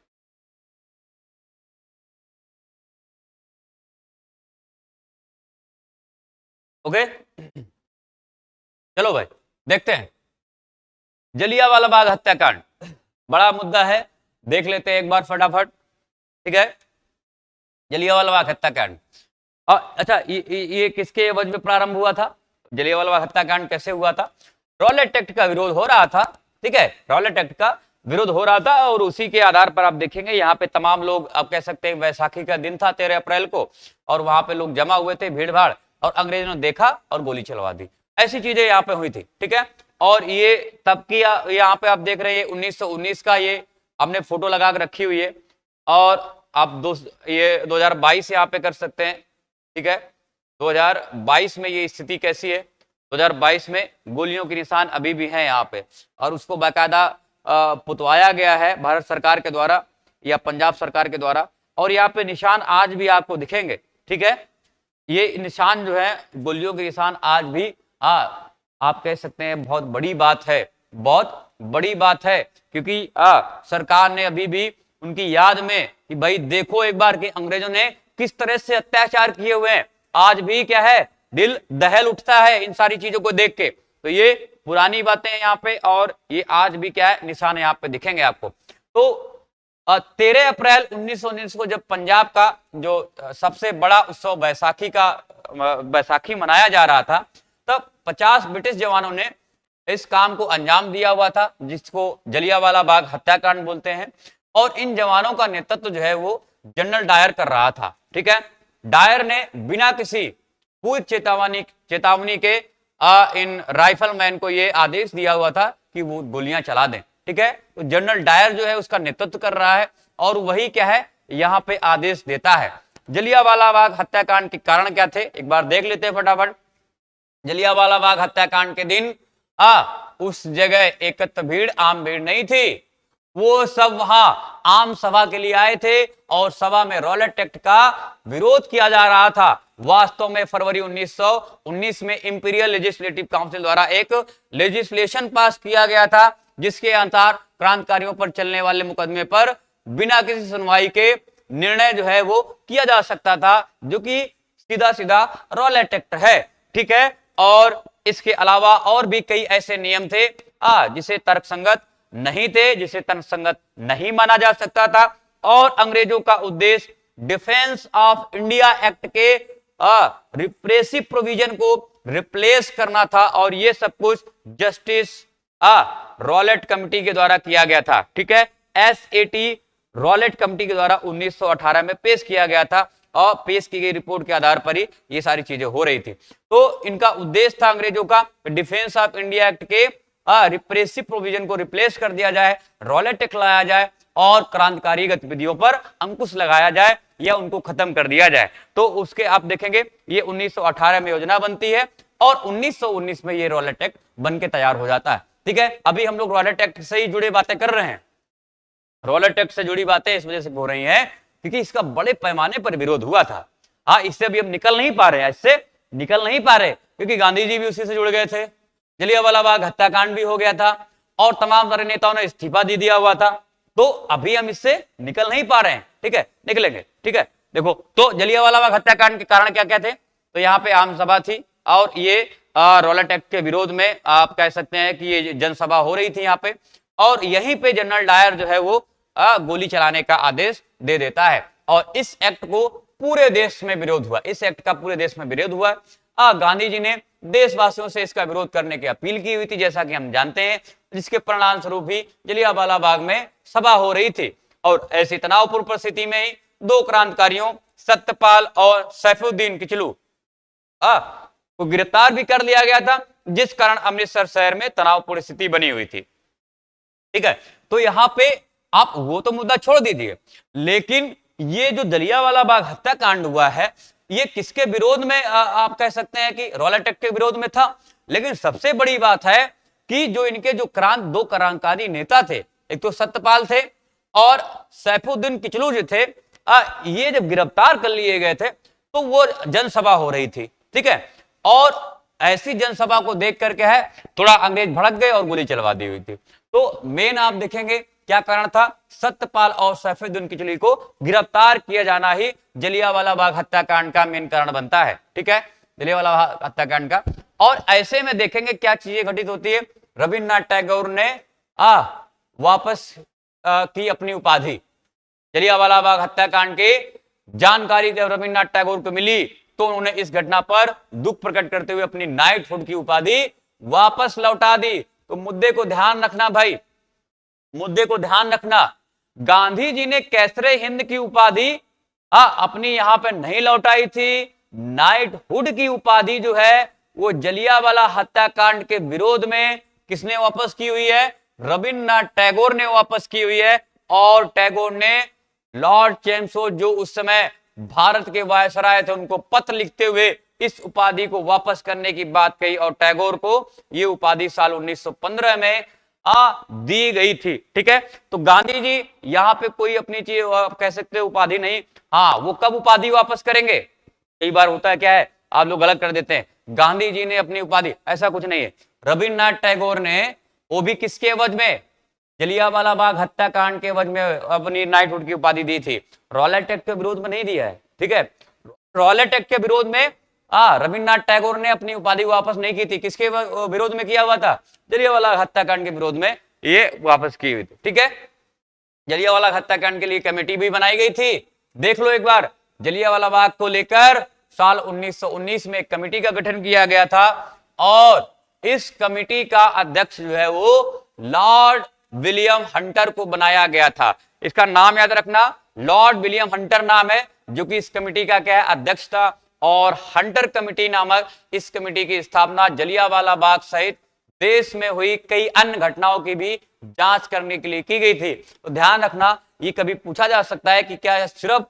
ओके, चलो भाई देखते हैं जलियांवाला बाग हत्याकांड, बड़ा मुद्दा है, देख लेते हैं एक बार फटाफट। ठीक है, जलियांवाला बाग हत्याकांड, अच्छा ये किसके एवज में प्रारंभ हुआ था? जलियांवाला बाग हत्याकांड कैसे हुआ था? रॉलेट एक्ट का विरोध हो रहा था। ठीक है, रॉलेट एक्ट का विरोध हो रहा था और उसी के आधार पर आप देखेंगे यहाँ पे तमाम लोग, आप कह सकते हैं वैसाखी का दिन था 13 अप्रैल को, और वहां पे लोग जमा हुए थे, भीड़ भाड़, और अंग्रेजों ने देखा और गोली चलवा दी। ऐसी चीजें यहाँ पे हुई थी। ठीक है, और ये तब की यहाँ पे आप देख रहे हैं 1919 का ये हमने फोटो लगा के रखी हुई है, और आप ये 2022 यहाँ पे कर सकते हैं। ठीक है, 2022 में ये स्थिति कैसी है? 2022 में गोलियों के निशान अभी भी हैं यहाँ पे, और उसको बाकायदा पुतवाया गया है भारत सरकार के द्वारा या पंजाब सरकार के द्वारा, और यहाँ पे निशान आज भी आपको दिखेंगे। ठीक है, ये निशान जो है गोलियों के निशान आज भी, आप कह सकते हैं बहुत बड़ी बात है, बहुत बड़ी बात है, क्योंकि सरकार ने अभी भी उनकी याद में कि भाई देखो एक बार कि अंग्रेजों ने किस तरह से अत्याचार किए हुए हैं, आज भी क्या है, दिल दहल उठता है इन सारी चीजों को देख के। तो ये पुरानी बातें हैं यहाँ पे, और ये आज भी क्या है, निशान यहाँ पे दिखेंगे आपको। तो 13 अप्रैल 1919 को जब पंजाब का जो सबसे बड़ा उत्सव बैसाखी मनाया जा रहा था, तब 50 ब्रिटिश जवानों ने इस काम को अंजाम दिया हुआ था, जिसको जलियांवाला बाग हत्याकांड बोलते हैं। और इन जवानों का नेतृत्व जो है वो जनरल डायर कर रहा था। ठीक है, डायर ने बिना किसी पूर्व चेतावनी के इन राइफलमैन को ये आदेश दिया हुआ था कि वो गोलियां चला दें। ठीक है, तो जनरल डायर जो है उसका नेतृत्व कर रहा है और वही क्या है यहां पे आदेश देता है। जलियांवाला बाग हत्याकांड के कारण क्या थे, एक बार देख लेते हैं फटाफट। जलियांवाला बाग हत्याकांड के दिन उस जगह एकत्र भीड़ आम भीड़ नहीं थी, वो सब वहां आम सभा के लिए आए थे और सभा में रॉलेट एक्ट का विरोध किया जा रहा था। वास्तव में फरवरी 1919 में इंपीरियल लेजिस्लेटिव काउंसिल द्वारा एक लेजिस्लेशन पास किया गया था, जिसके अनुसार क्रांतिकारियों पर चलने वाले मुकदमे पर बिना किसी सुनवाई के निर्णय जो है वो किया जा सकता था, जो कि सीधा सीधा रॉलेट एक्ट है। ठीक है, और इसके अलावा और भी कई ऐसे नियम थे जिसे तर्कसंगत नहीं थे, जिसे तर्कसंगत नहीं माना जा सकता था। और अंग्रेजों का उद्देश्य डिफेंस ऑफ इंडिया एक्ट के रिप्रेसिव प्रोविजन को रिप्लेस करना था, और ये सब कुछ जस्टिस रॉलेट कमिटी के द्वारा किया गया था। ठीक है, SAT रॉलेट कमिटी के द्वारा 1918 में पेश किया गया था और पेश की गई रिपोर्ट के आधार पर ही ये सारी चीजें हो रही थी। तो इनका उद्देश्य था अंग्रेजों का डिफेंस ऑफ इंडिया एक्ट के रिप्रेसिव प्रोविजन को रिप्लेस कर दिया जाए, रॉलेट एक्ट लाया जाए और क्रांतिकारी गतिविधियों पर अंकुश लगाया जाए या उनको खत्म कर दिया जाए। तो उसके आप देखेंगे ये 1918 में योजना बनती है और 1919 में ये रॉलेट एक्ट बन के तैयार हो जाता है। ठीक है, अभी हम लोग रॉलेट एक्ट से ही जुड़े बातें कर रहे हैं। रॉलेट एक्ट से जुड़ी बातें इस वजह से हो रही हैं क्योंकि इसका बड़े पैमाने पर विरोध हुआ था। इससे भी हम निकल नहीं पा रहे, इससे निकल नहीं पा रहे क्योंकि गांधी जी भी उसी से जुड़ गए थे। जलियांवाला बाग हत्याकांड भी हो गया था और तमाम सारे नेताओं ने इस्तीफा दे दिया हुआ था, तो अभी हम इससे निकल नहीं पा रहे हैं। ठीक है, निकलेंगे। ठीक है, देखो तो जलियांवाला बाग हत्याकांड के कारण क्या क्या थे, तो यहाँ पे आम सभा थी और ये रॉलेट एक्ट के विरोध में आप कह सकते हैं कि ये जनसभा हो रही थी यहाँ पे, और यहीं पे जनरल डायर जो है वो गोली चलाने का आदेश दे देता है और इस एक्ट को पूरे देश में विरोध हुआ। इस एक्ट का पूरे देश में विरोध हुआ। गांधी जी ने देशवासियों से इसका विरोध करने की अपील की हुई थी, जैसा कि हम जानते हैं, जिसके परिणाम स्वरूप ही जलियांवाला बाग में सभा हो रही थी। और ऐसी तनावपूर्ण परिस्थिति में ही दो क्रांतिकारियों सत्यपाल और सैफुद्दीन किचलू को गिरफ्तार भी कर लिया गया था, जिस कारण अमृतसर शहर में तनावपूर्ण स्थिति बनी हुई थी। ठीक है, तो यहां पे आप वो तो मुद्दा छोड़ दीजिए, लेकिन ये जो जलियांवाला बाग हत्याकांड हुआ है ये किसके विरोध में आप कह सकते हैं कि रॉलेट एक्ट के विरोध में था। लेकिन सबसे बड़ी बात है कि जो इनके जो दो क्रांतिकारी नेता थे, एक तो सत्यपाल थे और सैफुद्दीन किचलू जो थे, ये जब गिरफ्तार कर लिए गए थे तो वो जनसभा हो रही थी। ठीक है, और ऐसी जनसभा को देख करके है थोड़ा अंग्रेज भड़क गए और गोली चलवा दी हुई थी। तो मेन आप देखेंगे क्या कारण था, सत्यपाल और सैफुद्दीन किचलू को गिरफ्तार किया जाना ही जलियांवाला बाग हत्याकांड का मेन कारण बनता है। ठीक है, जलियांवाला बाग हत्याकांड का। और ऐसे में देखेंगे क्या चीजें घटित होती है। रविन्द्रनाथ टैगोर ने वापस की अपनी उपाधि। जलियांवाला बाग हत्याकांड की जानकारी जब रविन्द्रनाथ टैगोर को मिली तो उन्होंने इस घटना पर दुख प्रकट करते हुए अपनी नाइटहुड की उपाधि वापस लौटा दी। तो मुद्दे को ध्यान रखना भाई, मुद्दे को ध्यान रखना। गांधी जी ने कैसरे हिंद की उपाधि अपनी यहां पे नहीं लौटाई थी। नाइटहुड की उपाधि जो है वो जलियांवाला हत्याकांड के विरोध में किसने वापस की हुई है, रविन्द्रनाथ टैगोर ने वापस की हुई है। और टैगोर ने लॉर्ड चैम्सफोर्ड जो उस समय भारत के वायसराय थे उनको पत्र लिखते हुए इस उपाधि को वापस करने की बात कही और टैगोर को ये उपाधि साल 1915 में दी गई थी। ठीक है, तो गांधी जी यहां पे कोई अपनी चीज कह सकते उपाधि नहीं, वो कब उपाधि वापस करेंगे, कई बार होता है क्या है आप लोग गलत कर देते हैं, गांधी जी ने अपनी उपाधि, ऐसा कुछ नहीं है। रविन्द्रनाथ टैगोर ने वो भी किसके एवज में, जलियांवाला बाग हत्याकांड के एवज में अपनी नाइटहुड की उपाधि दी थी, रॉलेट एक्ट के विरोध में नहीं दिया है। ठीक है, रॉलेट एक्ट के विरोध में रविन्द्रनाथ टैगोर ने अपनी उपाधि वापस नहीं की थी, किसके विरोध में किया हुआ था, जलियांवाला हत्याकांड के विरोध में ये वापस की हुई थी। ठीक है, जलियांवाला हत्याकांड के लिए कमेटी भी बनाई गई थी। देख लो एक बार, जलियांवाला बाग को लेकर साल 1919 में एक कमेटी का गठन किया गया था और इस कमेटी का अध्यक्ष जो है वो लॉर्ड विलियम हंटर को बनाया गया था। इसका नाम याद रखना, लॉर्ड विलियम हंटर नाम है, जो कि इस कमेटी का क्या है, अध्यक्ष था। और हंटर कमेटी नामक इस कमेटी की स्थापना जलियांवाला बाग सहित देश में हुई कई अन्य घटनाओं की भी जांच करने के लिए की गई थी। तो ध्यान रखना, ये कभी पूछा जा सकता है कि क्या सिर्फ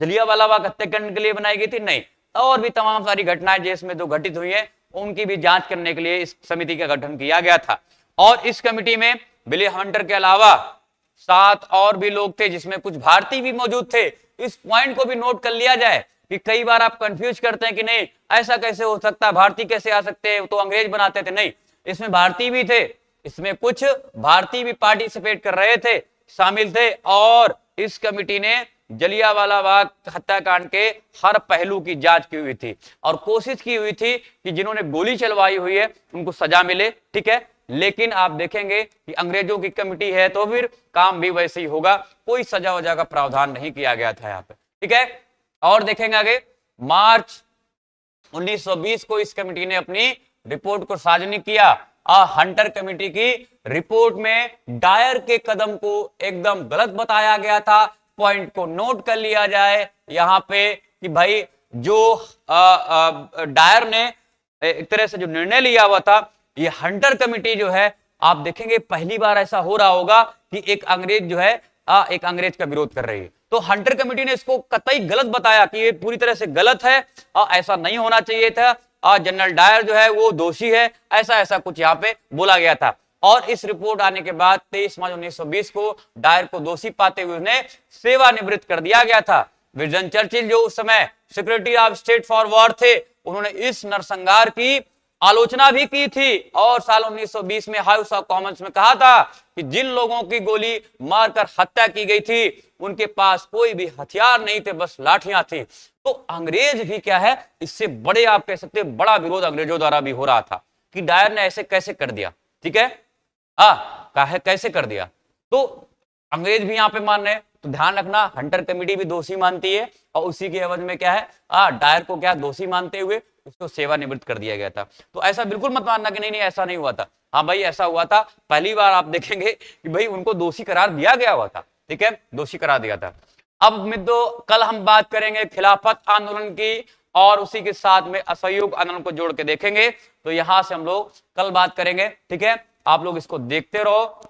जलियांवाला बाग हत्याकांड के लिए बनाई गई थी? नहीं, और भी तमाम सारी घटनाएं जिसमें जो घटित हुई है उनकी भी जांच करने के लिए इस समिति का गठन किया गया था। और इस कमेटी में विलियम हंटर के अलावा 7 और भी लोग थे, जिसमें कुछ भारतीय भी मौजूद थे। इस पॉइंट को भी नोट कर लिया जाए कि कई बार आप कंफ्यूज करते हैं कि नहीं ऐसा कैसे हो सकता है, भारतीय कैसे आ सकते हैं, तो अंग्रेज बनाते थे। नहीं, इसमें भारतीय भी थे, इसमें कुछ भारतीय भी पार्टिसिपेट कर रहे थे, शामिल थे। और इस कमेटी ने जलियांवाला बाग हत्याकांड के हर पहलू की जांच की हुई थी और कोशिश की हुई थी कि जिन्होंने गोली चलवाई हुई है उनको सजा मिले, ठीक है। लेकिन आप देखेंगे कि अंग्रेजों की कमेटी है तो फिर काम भी वैसे ही होगा, कोई सजा वजा का प्रावधान नहीं किया गया था यहाँ पे, ठीक है। और देखेंगे आगे, मार्च 1920 को इस कमेटी ने अपनी रिपोर्ट को सार्वजनिक किया। हंटर कमेटी की रिपोर्ट में डायर के कदम को एकदम गलत बताया गया था। पॉइंट को नोट कर लिया जाए यहां पे कि भाई जो डायर ने एक तरह से जो निर्णय लिया हुआ था, ये हंटर कमेटी जो है, आप देखेंगे पहली बार ऐसा हो रहा होगा कि एक अंग्रेज जो है एक अंग्रेज का विरोध कर रही है। तो हंटर कमेटी ने इसको कतई गलत बताया कि ये पूरी तरह से गलत है, ऐसा नहीं होना चाहिए था, जनरल डायर जो है वो दोषी है, ऐसा ऐसा कुछ यहाँ पे बोला गया था। और इस रिपोर्ट आने के बाद 23 मार्च 1920 को डायर को दोषी पाते हुए उन्हें सेवानिवृत्त कर दिया गया था। विंस्टन चर्चिल जो उस समय secretary of state for war थे, उन्होंने इस नरसंहार की आलोचना भी की थी और साल 1920 में हाउस ऑफ कॉमन्स में कहा था कि जिन लोगों की गोली मारकर हत्या की गई थी उनके पास कोई भी हथियार नहीं थे, बस लाठियां थी। तो अंग्रेज भी क्या है, इससे बड़े आप कह सकते हैं बड़ा विरोध अंग्रेजों द्वारा भी हो रहा था कि डायर ने ऐसे कैसे कर दिया, ठीक है, कैसे कर दिया। तो अंग्रेज भी यहां पे मान रहे हैं। तो ध्यान रखना, हंटर कमेटी भी दोषी मानती है और उसी के एवज में क्या है, डायर को क्या दोषी मानते हुए उसको सेवानिवृत्त कर दिया गया था। तो ऐसा बिल्कुल मत मानना कि नहीं नहीं ऐसा नहीं हुआ था। हाँ भाई ऐसा हुआ था, पहली बार आप देखेंगे कि भाई उनको दोषी करार दिया गया हुआ था, ठीक है, दोषी करार दिया था। अब मित्रों कल हम बात करेंगे खिलाफत आंदोलन की और उसी के साथ में असहयोग आंदोलन को जोड़ के देखेंगे। तो यहां से हम लोग कल बात करेंगे, ठीक है। आप लोग इसको देखते रहो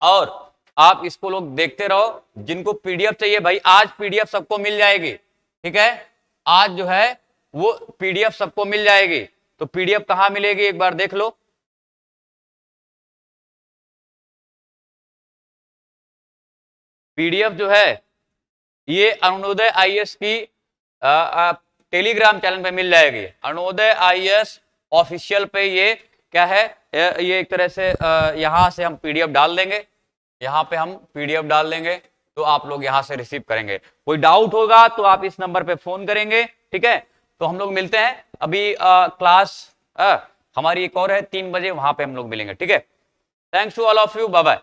और आप इसको लोग देखते रहो। जिनको पीडीएफ चाहिए भाई, आज पीडीएफ सबको मिल जाएगी, ठीक है, आज जो है वो पीडीएफ सबको मिल जाएगी। तो पीडीएफ कहां मिलेगी एक बार देख लो। पीडीएफ जो है ये अरुणोदय आईएएस की टेलीग्राम चैनल पे मिल जाएगी। अरुणोदय आईएएस ऑफिशियल पे ये क्या है, ये एक तरह से यहां से हम पीडीएफ डाल देंगे, यहां पे हम पीडीएफ डाल देंगे तो आप लोग यहां से रिसीव करेंगे। कोई डाउट होगा तो आप इस नंबर पे फोन करेंगे, ठीक है। तो हम लोग मिलते हैं अभी क्लास हमारी एक और है 3 बजे, वहां पे हम लोग मिलेंगे, ठीक है। Thanks to all of you, bye bye.